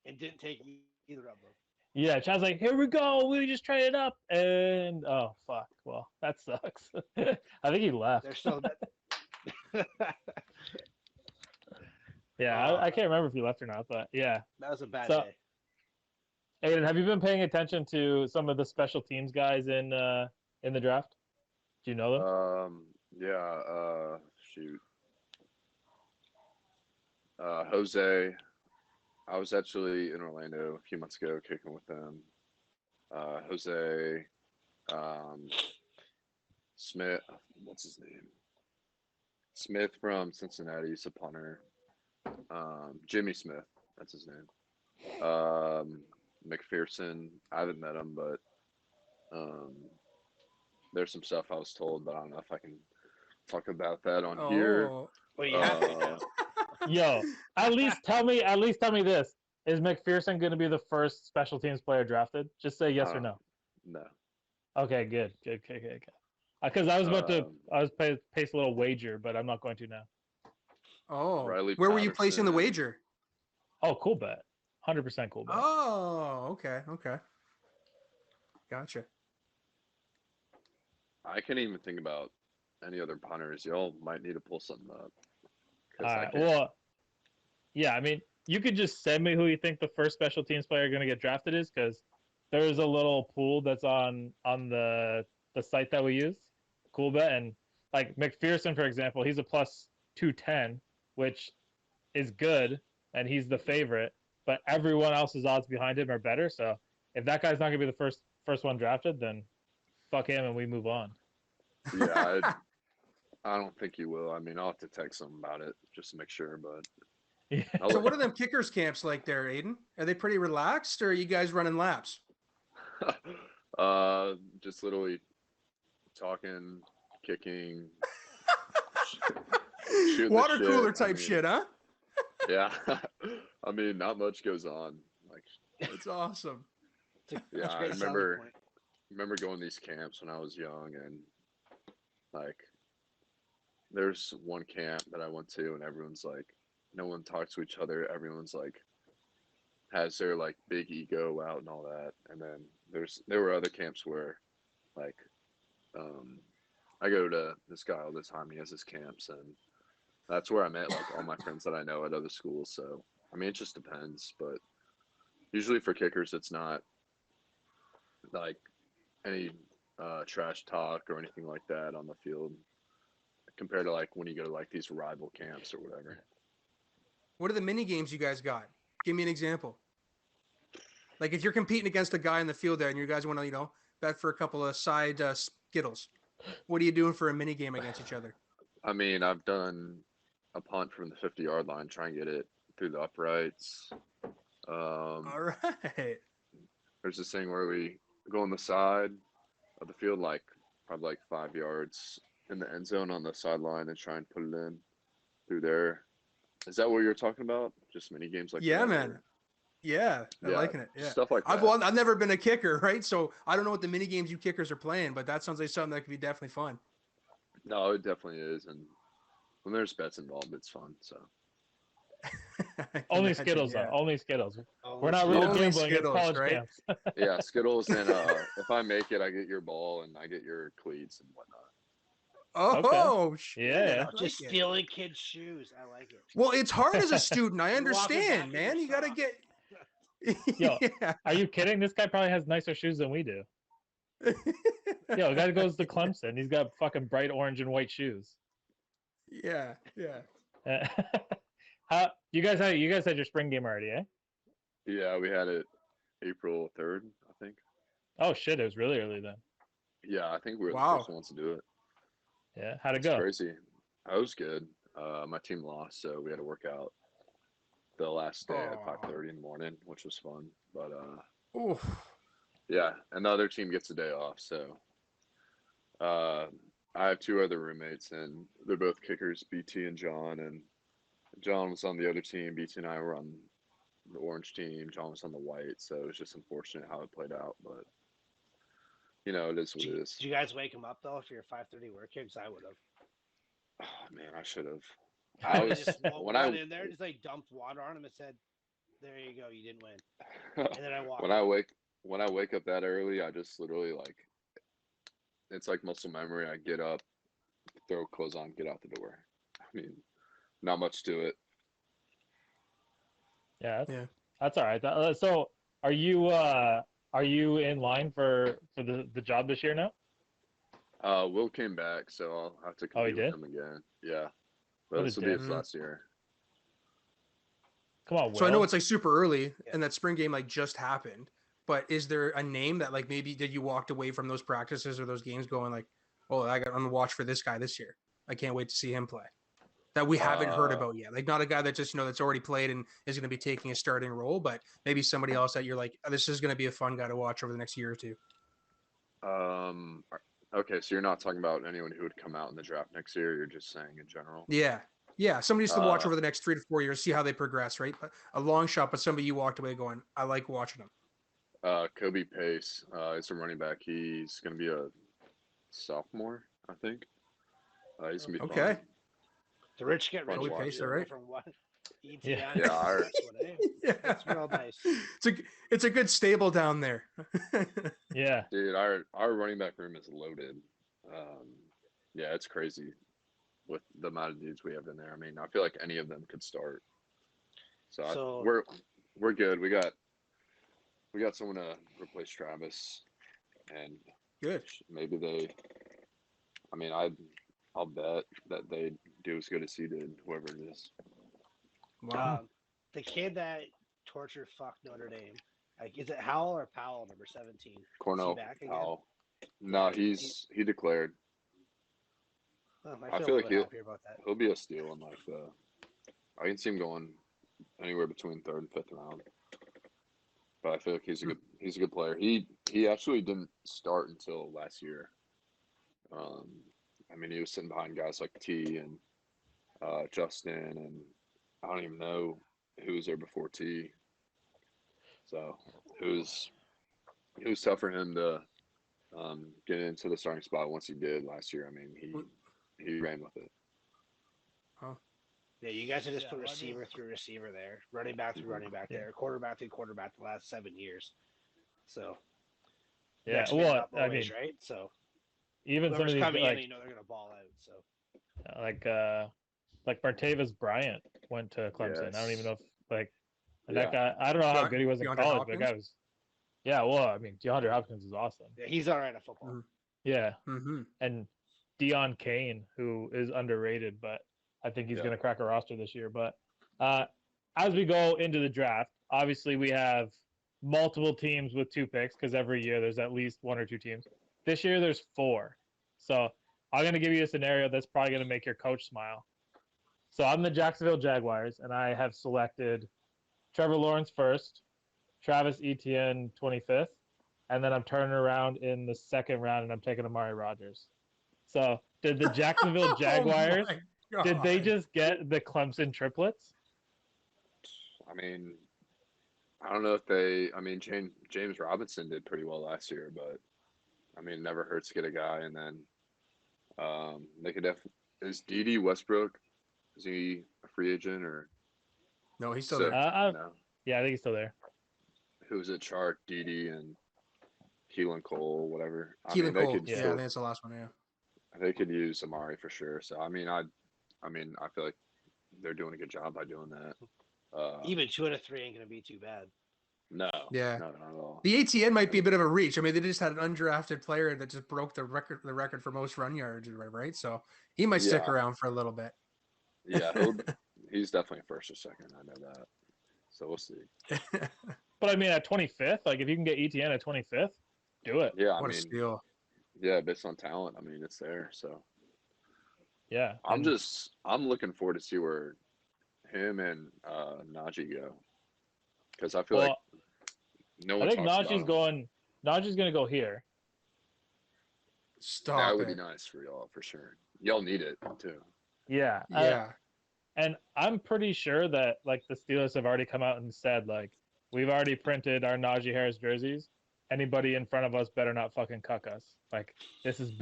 and didn't take either of them. Yeah, Chad's like, here we go. We just traded up, and oh fuck. Well, that sucks. I think he left. They're still. Yeah, I can't remember if he left or not, but yeah. That was a bad So- day. Aiden, have you been paying attention to some of the special teams guys in the draft? Do you know them? Yeah, shoot. Jose, I was actually in Orlando a few months ago kicking with them. Jose, Smith, what's his name? Smith from Cincinnati, he's a punter. Jimmy Smith, that's his name. McPherson, I haven't met him, but there's some stuff I was told, but I don't know if I can talk about that on here. Oh, Well, you have to now. Yo, at least tell me this: is McPherson going to be the first special teams player drafted? Just say yes or no. No. Okay, good. Because I was about to, place a little wager, but I'm not going to now. oh. Riley Where were you placing the Patterson. wager? Oh, cool bet. 100% cool bet. Oh, okay. Gotcha. I can't even think about any other punters. Y'all might need to pull something up. 'Cause All I right. can't- Well, yeah. I mean, you could just send me who you think the first special teams player going to get drafted is, because there's a little pool that's on the site that we use, cool bet, and like McPherson, for example, he's a plus 210, which is good, and he's the favorite. But everyone else's odds behind him are better. So if that guy's not going to be the first one drafted, then fuck him and we move on. Yeah, I don't think you will. I mean, I'll have to text him about it just to make sure, but Yeah. I'll So let- what are them kickers camps like there, Aiden? Are they pretty relaxed, or are you guys running laps? just literally talking, kicking, shooting the Water shit. cooler I type mean, shit, huh? Yeah. I mean, not much goes on. Like, That's awesome. yeah, That's a I great selling remember point. going to these camps when I was young, and like there's one camp that I went to and everyone's like, no one talks to each other. Everyone's like has their like big ego out and all that. And then there were other camps where like I go to this guy all the time. He has his camps, and that's where I met like all my friends that I know at other schools. So I mean, it just depends, but usually for kickers, it's not like any trash talk or anything like that on the field compared to like when you go to like these rival camps or whatever. What are the mini games you guys got? Give me an example. Like if you're competing against a guy in the field there, and you guys want to, bet for a couple of side Skittles. What are you doing for a mini game against each other? I mean, I've done a punt from the 50-yard line, try and get it through the uprights. All right. There's this thing where we go on the side of the field, probably 5 yards in the end zone on the sideline and try and put it in through there. Is that what you're talking about? Just mini games like Yeah, that? man. or- Yeah, I'm Yeah, liking it. Yeah. stuff like that. I've never been a kicker, right? So I don't know what the mini games you kickers are playing, but that sounds like something that could be definitely fun. No, it definitely is, and when there's bets involved, it's fun. So I can Only imagine, Skittles, yeah. though. Only Skittles. Oh, We're not really Only gambling. It's Skittles, college right? camps. yeah, Skittles, and if I make it, I get your ball and I get your cleats and whatnot. Oh, shit. Yeah. I like just it. stealing kids' shoes. I like it. Well, it's hard as a student. I You're walking understand, back in man. your You got to socks. get. Yo. Yeah. Are you kidding? This guy probably has nicer shoes than we do. Yo, the guy goes to Clemson. He's got fucking bright orange and white shoes. Yeah. Yeah. How you guys had your spring game already, eh? Yeah, we had it April 3rd, I think. Oh shit, it was really early then. Yeah, I think we were Wow. the first ones to do it. Yeah, how'd it It's go? crazy. That was good. My team lost, so we had to work out the last day at Aw. 5:30 in the morning, which was fun. But Oof. yeah, and the other team gets a day off. So I have two other roommates, and they're both kickers, BT and John. And John was on the other team. BT and I were on the orange team. John was on the white. So it was just unfortunate how it played out. But it is what it is. Did you guys wake him up though for your 5:30 work here? Because I would have. Oh man, I should have. I was just when went in there, just dumped water on him and said, "There you go, you didn't win." And then I walked. when I wake up that early, I just literally it's like muscle memory. I get up, throw clothes on, get out the door. I mean, not much to it. Yeah, Yeah. that's all right. So, are you in line for the job this year now? Will came back, so I'll have to Oh, he compete with did? him again. Yeah, What but a this will be his dick. last year. Come on, Will. So I know it's super early, Yeah. and that spring game just happened. But is there a name that maybe did you walked away from those practices or those games going oh, I got on the watch for this guy this year. I can't wait to see him play. That we haven't heard about yet. Not a guy that just that's already played and is going to be taking a starting role, but maybe somebody else that you're this is going to be a fun guy to watch over the next year or two. Okay, so you're not talking about anyone who would come out in the draft next year. You're just saying in general. Yeah. Somebody just to watch over the next 3 to 4 years, see how they progress. Right, a long shot, but somebody you walked away going, I like watching him. Kobe Pace is a running back. He's going to be a sophomore, I think. He's going to be Okay. fun. The rich get Kobe richer. Pace, all right. From what? Etienne. Yeah. Yeah, our- That's what it is. Yeah. That's real nice. It's a good stable down there. Yeah. Dude, our running back room is loaded. Yeah, it's crazy with the amount of dudes we have in there. I mean, I feel like any of them could start. So, we're good. We got someone to replace Travis, and Good. maybe they. I mean, I'll bet that they do as good as he did, whoever it is. Wow. The kid that tortured fucked Notre Dame. Is it Howell or Powell, number 17? Cornell back again? Powell. No, Yeah, he declared. Oh, I I feel feel like a little happier about that. He'll be a steal in I can see him going anywhere between 3rd and 5th round. But I feel like he's a good player. He actually didn't start until last year. I mean, he was sitting behind guys like T and Justin, and I don't even know who was there before T. So it was tough for him to get into the starting spot once he did last year. I mean, he ran with it. Yeah, you guys have just Yeah, put well, I receiver mean- through receiver there, running back through running back Yeah. there, quarterback through quarterback the last 7 years. So Yeah. next man Well, up I mean, always, right? So even some of whoever's these coming in, like you know they're gonna ball out. So Martavis Bryant went to Clemson. I don't even Yes. know if and Yeah. that guy. I don't know how DeAndre- good he was in DeAndre college, but the guy Hopkins? was. Yeah. Well, I mean, DeAndre Hopkins is awesome. yeah, he's all right at football. Mhm. Yeah. Mm-hmm. And Deion Kane, who is underrated, but I think he's Yeah. going to crack a roster this year. But as we go into the draft, obviously we have multiple teams with 2 picks because every year there's at least 1 or 2 teams. This year there's 4. So I'm going to give you a scenario that's probably going to make your coach smile. So I'm the Jacksonville Jaguars, and I have selected Trevor Lawrence first, Travis Etienne 25th, and then I'm turning around in the 2nd round and I'm taking Amari Rodgers. So did the Jacksonville Jaguars, Oh did they God. just get the Clemson triplets? I mean, I don't know if they. I mean, James Robinson did pretty well last year, but I mean, it never hurts to get a guy. And then they could definitely. Is D.D. Westbrook? Is he a free agent or No, he's still sick? there. No. Yeah, I think he's still there. Who's it? Chark, D.D. and Keelan Cole, whatever. I Keelan mean, they Cole. could Yeah, I still, think that's the last one. Yeah. they could use Amari for sure. So I mean, I feel like they're doing a good job by doing that. Even 2 out of 3 ain't gonna be too bad. No, Yeah. no, not at all. The ATN might be a bit of a reach. I mean, they just had an undrafted player that just broke the record for most run yards, right? So he might stick Yeah. around for a little bit. Yeah, he's definitely first or second. I know that. So we'll see. But I mean, at 25th, like if you can get ETN at 25th, do it. Yeah, I What a mean, steal. yeah, based on talent, I mean, it's there. So Yeah. I'm looking forward to see where him and Najee go, because I feel like no I one think talks Najee's about him. going. Najee's going to go here. Stop That would it. be nice for y'all for sure. Y'all need it too. Yeah. Yeah. And I'm pretty sure that like the Steelers have already come out and said like we've already printed our Najee Harris jerseys. Anybody in front of us better not fucking cuck us. Like this is.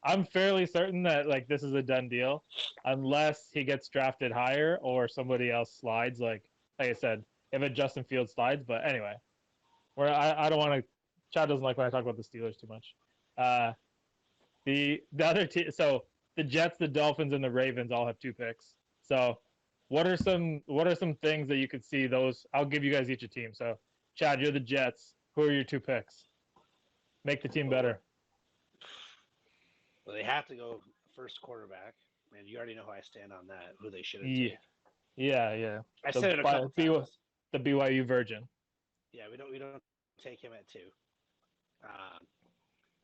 I'm fairly certain that like this is a done deal, unless he gets drafted higher or somebody else slides. Like I said, if a Justin Fields slides. But anyway, I don't want to. Chad doesn't like when I talk about the Steelers too much. The other team. So the Jets, the Dolphins, and the Ravens all have 2 picks. So what are some things that you could see those? I'll give you guys each a team. So Chad, you're the Jets. Who are your 2 picks? Make the team better. Well, they have to go first quarterback, and you already know how I stand on that. Who they should have Yeah, taken. yeah. I said it a couple times. The BYU Virgin. Yeah, we don't take him at 2.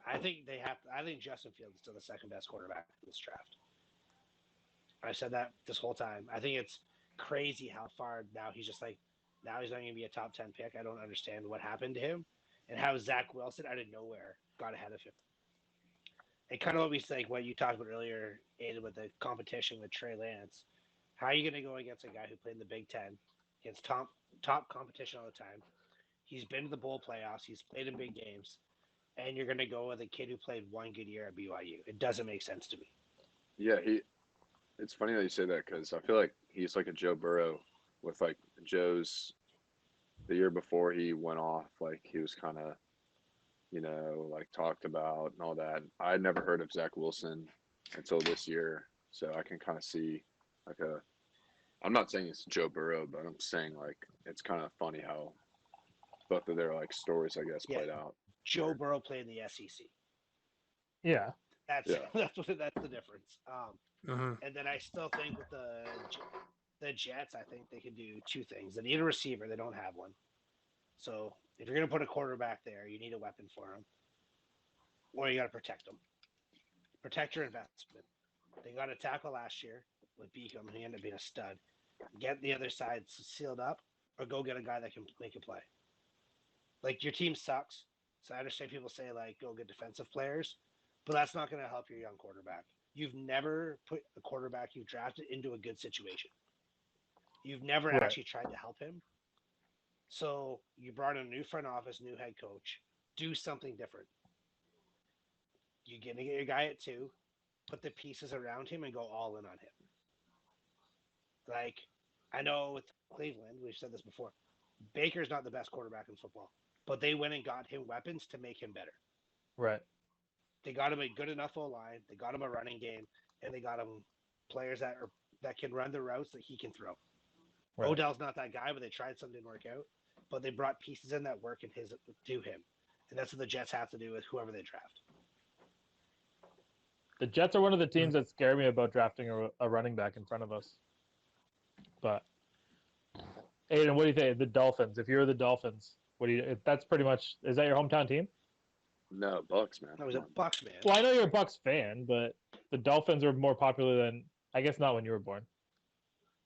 I think they have. I think Justin Fields is still the 2nd best quarterback in this draft. I said that this whole time. I think it's crazy how far now he's just like now he's not going to be a top 10 pick. I don't understand what happened to him and how Zach Wilson out of nowhere got ahead of him. And kind of what we like what you talked about earlier, Aidan, with the competition with Trey Lance. How are you going to go against a guy who played in the Big Ten, against top competition all the time? He's been to the bowl playoffs. He's played in big games. And you're going to go with a kid who played 1 good year at BYU. It doesn't make sense to me. Yeah, it's funny that you say that because I feel like he's like a Joe Burrow with like Joe's the year before he went off, like he was kind of, like talked about and all that. I had never heard of Zach Wilson until this year. So I can kind of see like I'm not saying it's Joe Burrow, but I'm saying like it's kind of funny how both of their like stories, I guess, played out. Joe Burrow played in the SEC. Yeah. That's Yeah. that's the difference. Mhm. And then I still think with the Jets, I think they can do 2 things. They need a receiver. They don't have one. So if you're going to put a quarterback there, you need a weapon for him. Or you got to protect him. Protect your investment. They got a tackle last year with Beacom. He ended up being a stud. Get the other side sealed up or go get a guy that can make a play. Like your team sucks. So I understand people say like go get defensive players, but that's not going to help your young quarterback. You've never put a quarterback you've drafted into a good situation. You've never Right. actually tried to help him. So you brought in a new front office, new head coach. Do something different. You're going to get your guy at 2, put the pieces around him and go all in on him. Like, I know with Cleveland, we've said this before, Baker's not the best quarterback in football, but they went and got him weapons to make him better. Right. They got him a good enough O-line, they got him a running game, and they got him players that can run the routes that he can throw. Right. Odell's not that guy, but they tried something didn't work out. But they brought pieces in that work to him. And that's what the Jets have to do with whoever they draft. The Jets are one of the teams that scare me about drafting a running back in front of us. But Aidan, what do you think? The Dolphins. If you're the Dolphins, what do you? That's pretty much. Is that your hometown team? No, Bucks, man. I was a Come on. Bucks man. Well, I know you're a Bucks fan, but the Dolphins are more popular than I guess not when you were born.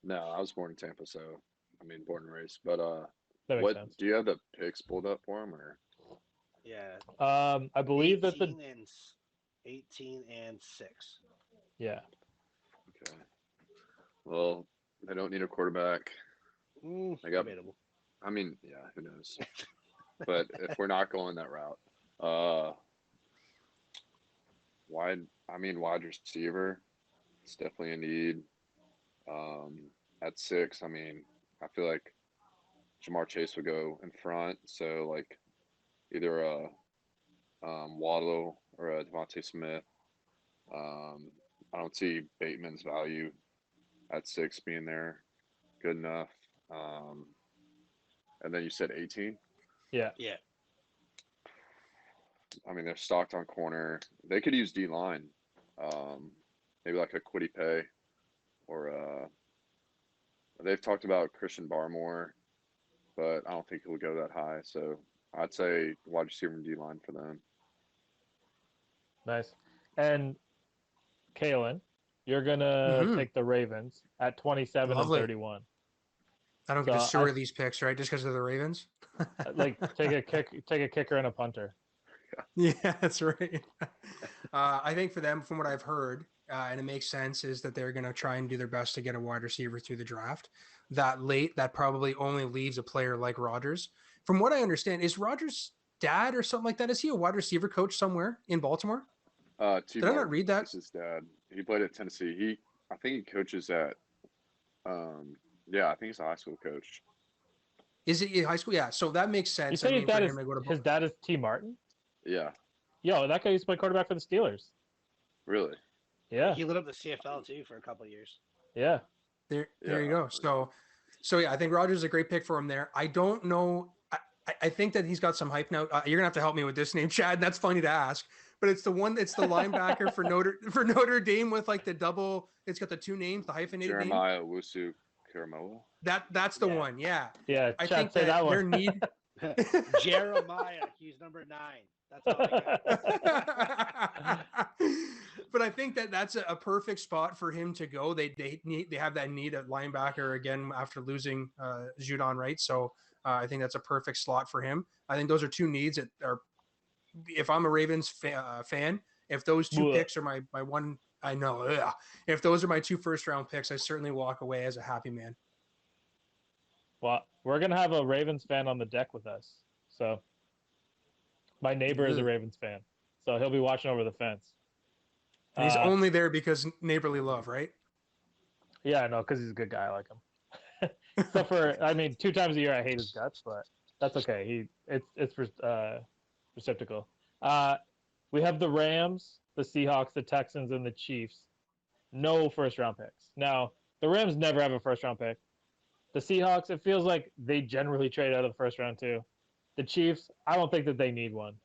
No, I was born in Tampa, so I mean, born and raised. But That makes what sense. do you have the picks pulled up for him, or Yeah. I believe that 18 and 6. yeah. okay? Well, they don't need a quarterback. I got. Debatable. I mean, yeah, who knows? But if we're not going that route, wide receiver, it's definitely a need. At 6, I mean, I feel like Jamar Chase would go in front, so like either a Waddle or a Devontae Smith. I don't see Bateman's value at 6 being there good enough. And then you said 18. Yeah. Yeah. I mean, they're stocked on corner. They could use D line, maybe like a Quiddy Pay, or they've talked about Christian Barmore, but I don't think he'll go that high. So I'd say wide receiver and D line for them. Nice. And Kalen, you're gonna Mhm. take the Ravens at 27 Lovely. and 31. I don't get to So sewer these picks, right? Just because of the Ravens. Like take a kicker and a punter. Yeah, that's right. I think for them, from what I've heard, and it makes sense, is that they're going to try and do their best to get a wide receiver through the draft. That late, that probably only leaves a player like Rodgers. From what I understand, is Rodgers' dad or something like that? Is he a wide receiver coach somewhere in Baltimore? T. Did I not read that? Is his dad. He played at Tennessee. I think he coaches at, yeah, I think he's a high school coach. Is it in high school? Yeah. So that makes You sense. say I his mean, for dad him is to go to his dad is T. Martin? Yeah, Yo, that guy used to play quarterback for the Steelers. really. Yeah. He lit up the CFL too for a couple of years. Yeah. There Yeah. you go. So yeah, I think Rodgers is a great pick for him there. I don't know. I think that he's got some hype now. You're gonna have to help me with this name, Chad. That's funny to ask, but it's the linebacker for Notre Dame with like the double. It's got the two names, the hyphenated name. Jeremiah Wusu Karamoa. That's the Yeah. one. Yeah. Yeah. I Chad, think say that their one. need. Jeremiah, he's number 9. That's all I got. But I think that that's a perfect spot for him to go. They have that need at linebacker again after losing Judon, right? So I think that's a perfect slot for him. I think those are two needs that are. If I'm a Ravens fan, if those two Blech. picks are my one, I know. Ugh. If those are my 2 first-round picks, I certainly walk away as a happy man. Well, we're gonna have a Ravens fan on the deck with us. So my neighbor is a Ugh. Ravens fan. So he'll be watching over the fence. And he's only there because neighborly love, right? Yeah, no, because he's a good guy. I like him. Except for, I mean, 2 times a year I hate his guts, but that's okay. It's reciprocal. We have the Rams, the Seahawks, the Texans, and the Chiefs. No first-round picks. Now, the Rams never have a first-round pick. The Seahawks, it feels like they generally trade out of the first round too. The Chiefs, I don't think that they need one.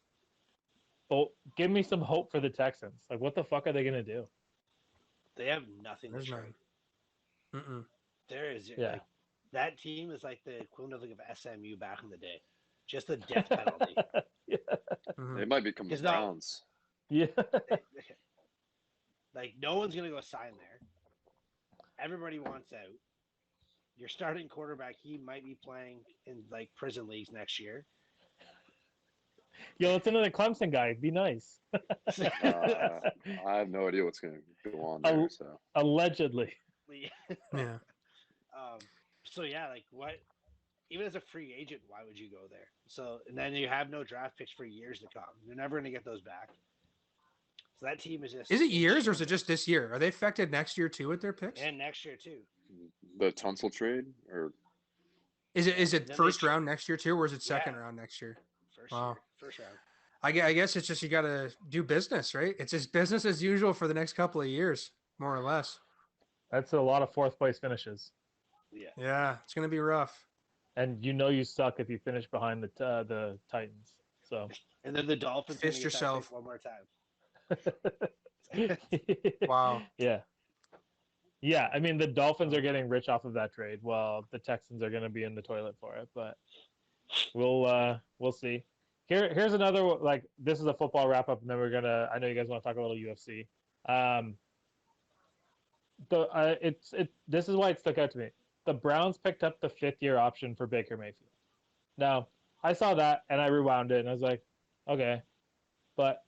But give me some hope for the Texans. Like, what the fuck are they gonna do? They have nothing to There's trade. none. Mm-mm. There is Yeah. like that team is like the equivalent of SMU back in the day. Just a death penalty. Yeah. Mhm. They might become the It's not- Browns. Yeah. Like no one's gonna go sign there. Everybody wants out. Your starting quarterback, he might be playing in like prison leagues next year. Yo, let's another Clemson guy. Be nice. I have no idea what's going to go on there. So Allegedly. Yeah. So yeah, like what? Even as a free agent, why would you go there? So and then you have no draft picks for years to come. You're never going to get those back. So that team is just. Is it years or is it just this year? Are they affected next year too with their picks? And next year too. the Tunsil trade, or Is And it then first they- round next year too, or is it second Yeah. round next year? First round. I guess it's just you got to do business, right? It's just business as usual for the next couple of years, more or less. That's a lot of 4th place finishes. Yeah. Yeah, it's gonna be rough. And you suck if you finish behind the Titans. So And then the Dolphins Fist gonna get that yourself. pick one more time. Wow. Yeah. Yeah, I mean the Dolphins are getting rich off of that trade, while the Texans are going to be in the toilet for it. But we'll see. Here's another like this is a football wrap up, and then we're gonna. I know you guys want to talk a little UFC. This is why it stuck out to me. The Browns picked up the 5th-year option for Baker Mayfield. Now I saw that and I rewound it and I was like, okay, but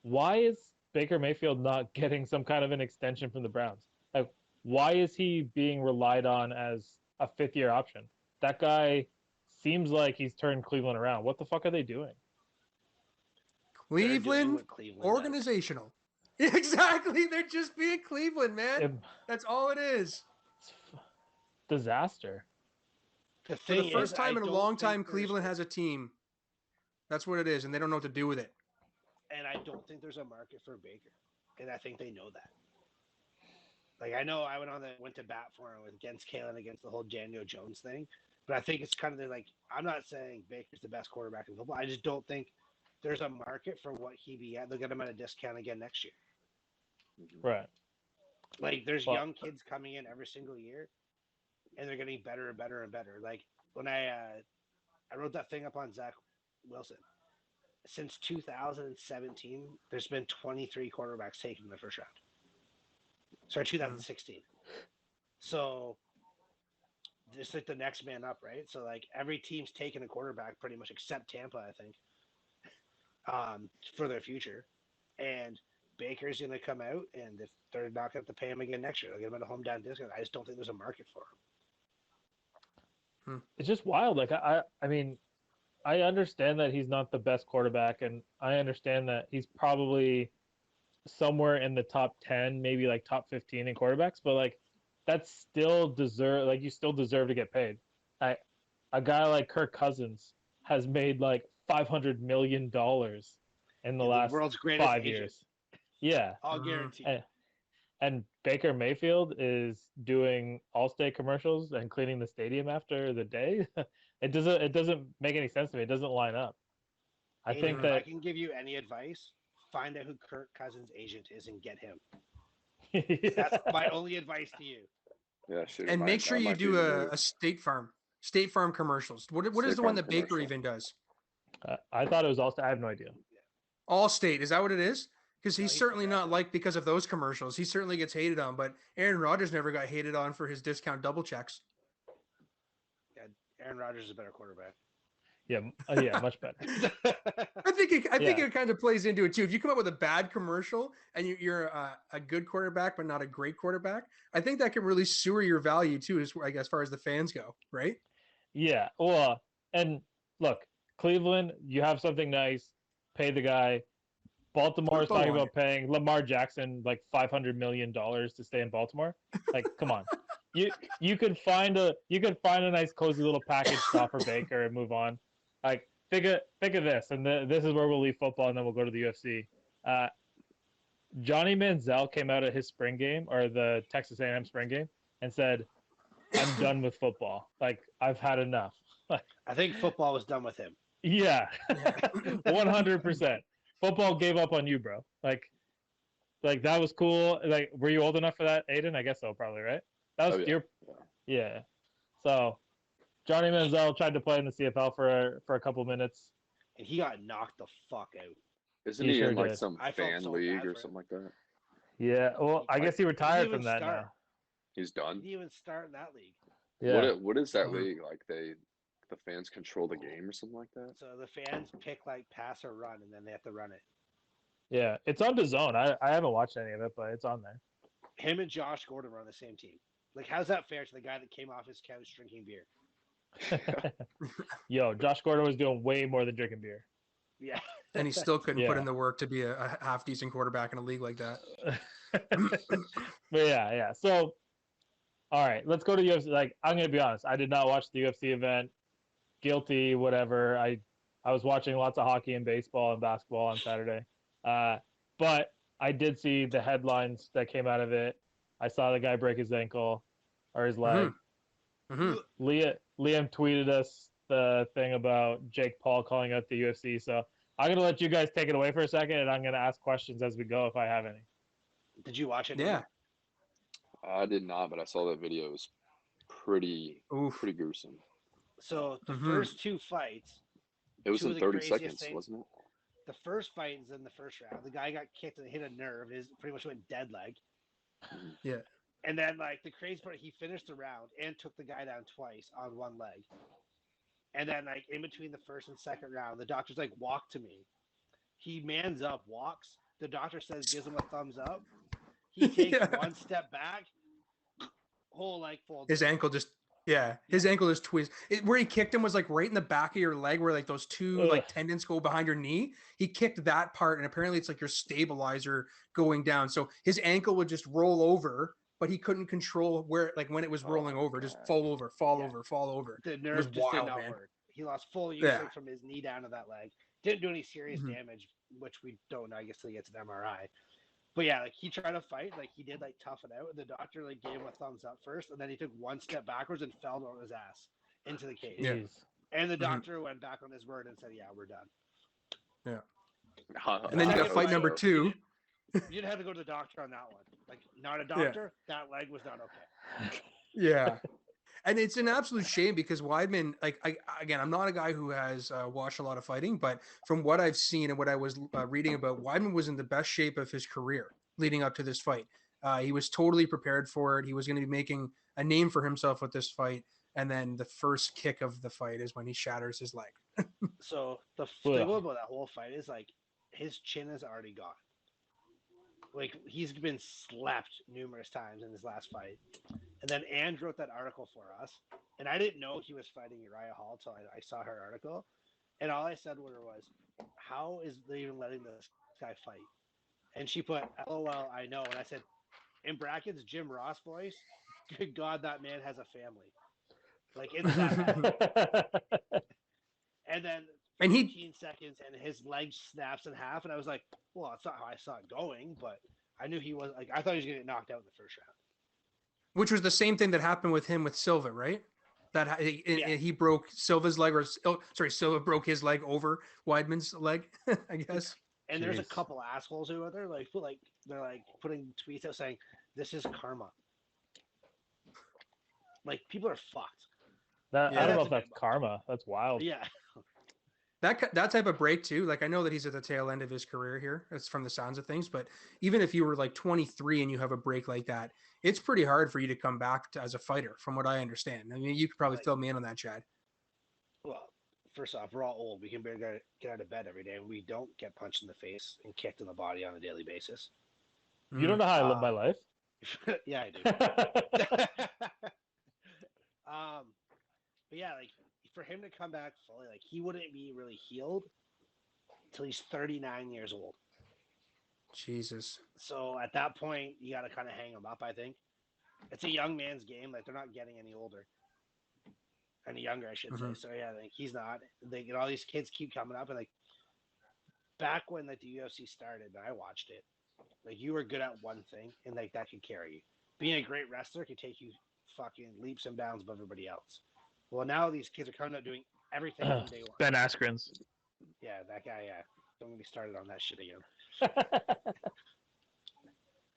why is Baker Mayfield not getting some kind of an extension from the Browns? Like, why is he being relied on as a 5th-year option? That guy seems like he's turned Cleveland around. What the fuck are they doing? They're doing Cleveland what Cleveland does. organizational. Exactly. They're just being Cleveland, man. It- That's all it is. it's disaster. The For thing the first is, time I in a don't long think time, there's- Cleveland has a team. That's what it is, and they don't know what to do with it. and I don't think there's a market for Baker, and I think they know that. Like I know I went to bat for him against Kalen against the whole Daniel Jones thing, but I think it's kind of like I'm not saying Baker's the best quarterback in football. I just don't think there's a market for what he be at. They'll get him at a discount again next year. Right. Like there's Well- young kids coming in every single year, and they're getting better and better and better. Like when I wrote that thing up on Zach Wilson. Since 2017, there's been 23 quarterbacks taken in the first round. Sorry, 2016. So just like the next man up, right? So like every team's taken a quarterback pretty much except Tampa, I think, for their future. And Baker's going to come out, and if they're not going to pay him again next year, they'll get him at a home down discount. I just don't think there's a market for him. It's just wild. Like I mean, I understand that he's not the best quarterback, and I understand that he's probably somewhere in the top 10, maybe like top 15 in quarterbacks, but like that's still you still deserve to get paid. A guy like Kirk Cousins has made like $500 million in the The last world's greatest 5 agent. years. Yeah. I'll Mhm. guarantee. And Baker Mayfield is doing Allstate commercials and cleaning the stadium after the day. It doesn't make any sense to me. It doesn't line up. I Aiden, think if that I can give you any advice, find out who Kirk Cousins' agent is and get him. That's my only advice to you. Yeah, shoot, And that make might- sure that you might be do the a move. State Farm commercials. What is State the one Farm that Baker commercial. even does? I thought it was Allstate. I have no idea. Allstate, is that what it is? Because No, he's he's certainly not progressive. liked because of those commercials. He certainly gets hated on, but Aaron Rodgers never got hated on for his discount double checks. Aaron Rodgers is a better quarterback. Yeah, much better. I think Yeah. it kind of plays into it too. If you come up with a bad commercial and you're a good quarterback but not a great quarterback, I think that can really sewer your value too, as far as the fans go, right? Yeah. Well, and look, Cleveland, you have something nice. Pay the guy. Baltimore is Put the talking one. about paying Lamar Jackson like $500 million to stay in Baltimore. Like, come on. You could find a nice cozy little package to offer Baker and move on. Like, think of this, and this is where we'll leave football, and then we'll go to the UFC. Johnny Manziel came out at his spring game, or the Texas A&M spring game, and said, "I'm done with football. Like, I've had enough." I think football was done with him. Yeah, 100%. Football gave up on you, bro. Like that was cool. Like, were you old enough for that, Aiden? I guess so, probably, right? That was Oh, yeah. your, yeah. So, Johnny Manziel tried to play in the CFL for a couple minutes. And he got knocked the fuck out. Isn't He he sure in like did. some I felt fan so league bad or for him. something like that? Yeah. Well, I guess he retired even from that start. now. He's He done. didn't even start in that league. Yeah. What is that Mhm. league? Like the fans control the game or something like that? So the fans pick like pass or run, and then they have to run it. Yeah. It's on DAZN. I haven't watched any of it, but it's on there. Him and Josh Gordon were on the same team. Like, how's that fair to the guy that came off his couch drinking beer? Yo, Josh Gordon was doing way more than drinking beer. Yeah. And he still couldn't put Yeah. in the work to be a half decent quarterback in a league like that. But yeah. So, all right, let's go to UFC. Like, I'm gonna be honest. I did not watch the UFC event. Guilty, whatever. I was watching lots of hockey and baseball and basketball on Saturday. But I did see the headlines that came out of it. I saw the guy break his ankle or his leg. Mhm. Liam tweeted us the thing about Jake Paul calling out the UFC. So I'm gonna let you guys take it away for a second, and I'm gonna ask questions as we go if I have any. Did you watch it? Yeah. I did not, but I saw that video. It was pretty Oof. pretty gruesome. So the Mhm. first two fights, It was two in of the 30 craziest seconds, things. wasn't it? The first fight is in the first round. The guy got kicked and hit a nerve. His pretty much went dead leg. Yeah. And then like the crazy part, he finished the round and took the guy down twice on one leg. And then like in between the first and second round, the doctor's like, "Walk to me." He mans up, walks. The doctor says, gives him a thumbs up. He takes Yeah. one step back, whole leg folds. His in. ankle just his ankle just twists. Where he kicked him was like right in the back of your leg, where like those two Ugh. like tendons go behind your knee. He kicked that part, and apparently it's like your stabilizer going down. So his ankle would just roll over, but he couldn't control where, like when it was rolling over, just fall over, fall Yeah. over, fall over. The It nerve was just did wild, not man. work. He lost full use Yeah. like, from his knee down to that leg. Didn't do any serious Mhm. damage, which we don't know. I guess till he gets an MRI. But yeah, like he tried to fight, like he did like tough it out. And the doctor like gave him a thumbs up first, and then he took one step backwards and fell on his ass into the cage. Yeah. Jeez. And the Mhm. doctor went back on his word and said, "Yeah, we're done." And then you got Second fight fight, number 2. You didn't have to go to the doctor on that one. Like, not a doctor. That leg was not okay. Yeah. And it's an absolute shame because Weidman, like, again, I'm not a guy who has watched a lot of fighting, but from what I've seen and what I was reading about, Weidman was in the best shape of his career leading up to this fight. He was totally prepared for it. He was going to be making a name for himself with this fight. And then the first kick of the fight is when he shatters his leg. So the Ugh. thing about that whole fight is like his chin is already gone. Like he's been slapped numerous times in his last fight. And then Ange wrote that article for us, and I didn't know he was fighting Uriah Hall until I saw her article. And all I said to her was, "How is they even letting this guy fight?" And she put, "LOL, I know." And I said, in brackets, Jim Ross voice, "Good God, that man has a family." Like it's that bad. And then And 15 seconds, and his leg snaps in half, and I was like, "Well, it's not how I saw it going, but I knew he was like I thought he was gonna get knocked out in the first round." which was the same thing that happened with him with Silva, right? That he broke Silva's leg, or Silva broke his leg over Weidman's leg, I guess. And there's a Jeez. couple assholes who are there, like they're like putting tweets out saying this is karma. Like people are fucked. That, Yeah, I don't know that's if a that's bit much. karma. That's wild. Yeah, That type of break too. Like I know that he's at the tail end of his career here. It's from the sounds of things, but even if you were like 23 and you have a break like that, it's pretty hard for you to come back as a fighter, from what I understand. I mean, you could probably Like- fill me in on that, Chad. well, first off, we're all old. We can barely get out of bed every day, and we don't get punched in the face and kicked in the body on a daily basis. You don't know how I live my Uh, life. Yeah, I do. But yeah, like for him to come back fully, like he wouldn't be really healed until he's 39 years old. Jesus. So at that point, you got to kind of hang him up. I think it's a young man's game. Like they're not getting any older, any younger, I should Mhm. say. So yeah, like he's not. They get all these kids keep coming up, and like back when like the UFC started, and I watched it. Like you were good at one thing, and like that could carry you. Being a great wrestler could take you fucking leaps and bounds above everybody else. Well, now these kids are coming up doing everything from day one. Ben Askren's. Yeah, that guy. Yeah, don't get me started on that shit again.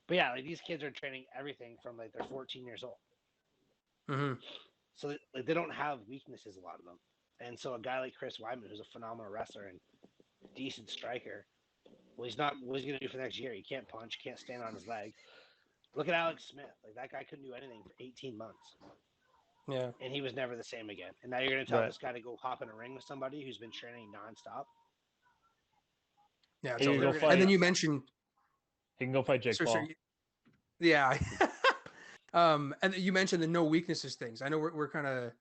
But yeah, like these kids are training everything from like they're 14 years old. Hmm. So like, they don't have weaknesses, a lot of them. And so a guy like Chris Weidman, who's a phenomenal wrestler and decent striker, well, he's not. What he's going to do for the next year? He can't punch, can't stand on his leg. Look at Alex Smith. Like that guy couldn't do anything for 18 months, Yeah. and he was never the same again. And now you're going to tell Right. this guy to go hop in a ring with somebody who's been training nonstop. Yeah. He can Totally. go And fight. And then you mentioned He can go fight Jake Paul. Yeah. And you mentioned the no weaknesses things. I know we're kind of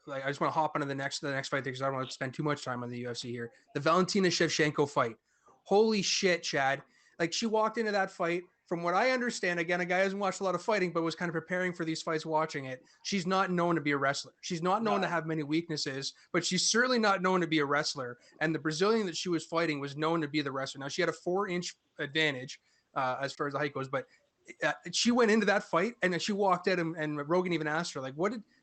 like, I just want to hop onto the next fight because I don't want to spend too much time on the UFC here. The Valentina Shevchenko fight. Holy shit, Chad. Like she walked into that fight, from what I understand, again, a guy hasn't watched a lot of fighting, but was kind of preparing for these fights, watching it. She's not known to be a wrestler. She's not known to No. have many weaknesses, but she's certainly not known to be a wrestler. And the Brazilian that she was fighting was known to be the wrestler. Now she had a 4-inch advantage as far as the height goes, but she went into that fight and then she walked at him, and Rogan even asked her, like,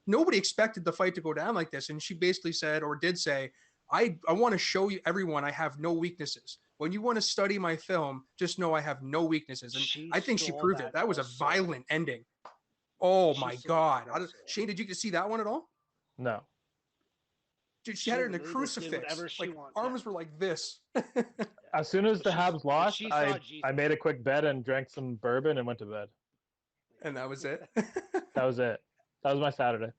nobody expected the fight to go down like this. And she basically said, or did say, I want to show you everyone I have no weaknesses. when you want to study my film, just know I have no weaknesses. And She I think she stole proved it. that That was a girl's soul. violent ending. Oh She my stole God. that girl's soul. Shane, did you get to see that one at all? No. Dude, she She had her in a literally just did crucifix. whatever she Like wants. arms were like this. As soon as the She- Habs lost, she saw I Jesus. made a quick bet and drank some bourbon and went to bed. And that was it. That was it. That was my Saturday.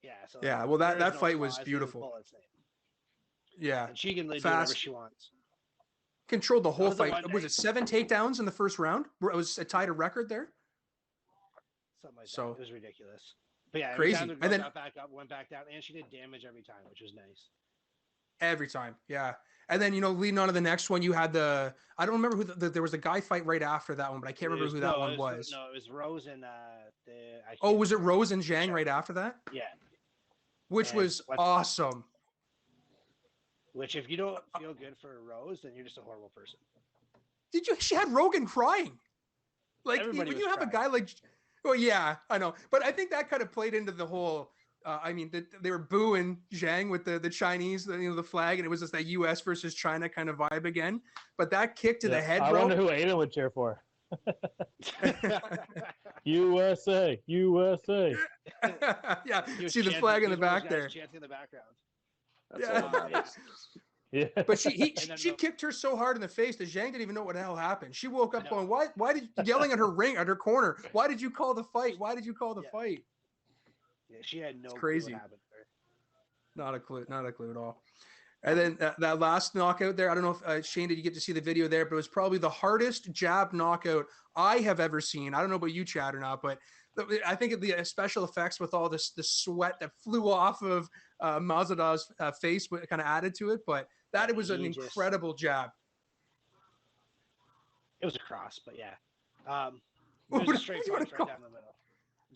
Yeah. So Yeah, well, that- there is that no fight was flaws, there's beautiful. bullets in it. Yeah. And she can do Fast. whatever she wants. Controlled the whole was the fight. one Was day- it 7 takedowns in the first round? It was tied a record there. Something like So- that. It was ridiculous. But yeah, every Crazy. time the And girl then- got back up, went back down, and she did damage every time, which was nice. Every time, yeah. And then leading on to the next one, you had the I don't remember who there was a guy fight right after that one, but I can't remember who that one was. No, it was Rose and Oh, was it Rose and Zhang right after that? Yeah. Which And was what- awesome. Which, if you don't feel good for Rose, then you're just a horrible person. Did you? She had Rogan crying. Like Everybody when was you have a crying. guy like, oh yeah, I know, but I think that kind of played into the whole. They were booing Zhang with the Chinese, the flag, and it was just that U.S. versus China kind of vibe again. But that kick to the Yeah, head, I bro. wonder who Aidan would cheer for. USA, USA. Yeah, He was see the chanting- flag in he the was one of back those guys there. chanting in the background. That's Yeah. all that matters. Yeah. But she And then she the- kicked her so hard in the face that Zhang didn't even know what the hell happened. She woke up know. going, why did yelling at her ring at her corner? Why did you call the fight? Why did you call the Yeah. fight? Yeah, she had no clue crazy. what happened to her. Not a clue at all. And then that last knockout there, I don't know if Shane, did you get to see the video there, but it was probably the hardest jab knockout I have ever seen. I don't know about you, Chad, or not, but I think the special effects with all the sweat that flew off of Mazadaw's face kind of added to it, but that it was an He just- incredible jab. It was a cross, but yeah. It What was a would straight you wanna punch right call- down the middle.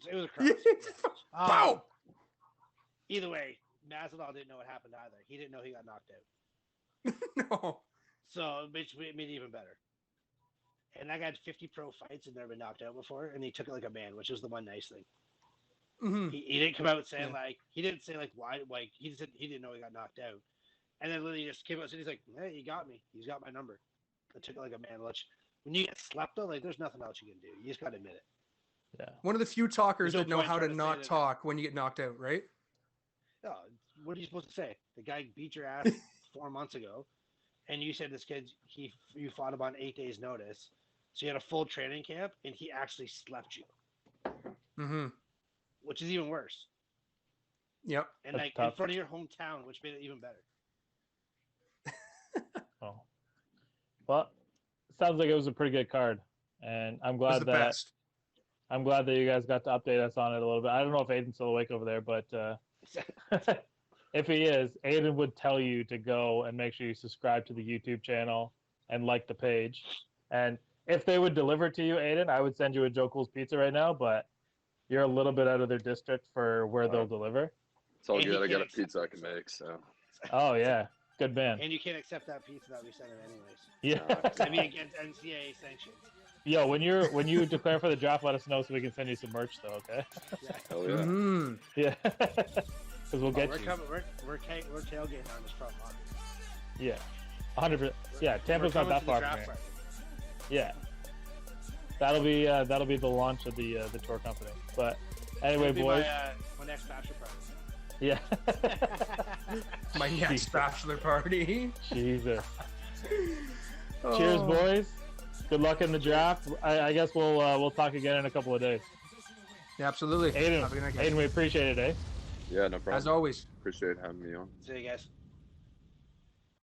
It was a cross. Yeah. yeah. Pow! Either way, Masvidal didn't know what happened either. He didn't know he got knocked out. No. So it made it even better. And that guy had 50 pro fights and never been knocked out before, and he took it like a man, which was the one nice thing. Mhm. He didn't come out saying Yeah. he didn't say why, he said he didn't know he got knocked out. And then literally just came out and he's like, hey, he got me. He's got my number. I took it like a man. Which, when you get slept though, there's nothing else you can do. You just got to admit it. Yeah. One of the few talkers There's no that know point how to trying to say not that- talk when you get knocked out, right? No, what are you supposed to say? The guy beat your ass 4 months ago, and you said this kid you fought him on 8 days' notice. So you had a full training camp, and he actually slept you, Mm-hmm. which is even worse. Yep. And That's in tough. front of your hometown, which made it even better. Oh. Well, sounds like it was a pretty good card, and I'm It was glad the that best. I'm glad that you guys got to update us on it a little bit. I don't know if Aidan's still awake over there, but if he is, Aidan would tell you to go and make sure you subscribe to the YouTube channel and like the page. And if they would deliver to you, Aidan, I would send you a Joe Cool's pizza right now, but you're a little bit out of their district for where they'll deliver. It's all And he good. I got a can't accept pizza I can pizza. make, so Oh yeah, good man. And you can't accept that pizza that we sent him anyways. Yeah. I mean, against NCAA sanctions. Yo, when you declare for the draft, let us know so we can send you some merch though. Okay. hell yeah. Mm-hmm. Yeah. Because we'll get we're you. coming. We're tailgating on this front lawn. Yeah. 100%. Yeah, Tampa's We're not coming that to the far draft from here. party. Yeah. That'll be the launch of the tour company. But anyway, It'll be boys. my next bachelor party. Yeah. My next Jesus. bachelor party. Jesus. Oh. Cheers, boys. Good luck in the draft. I guess we'll talk again in a couple of days. Yeah, absolutely. Aiden, Have a good night, guys. Aiden, we appreciate it, eh? Yeah, no problem. As always. Appreciate having me on. See you guys.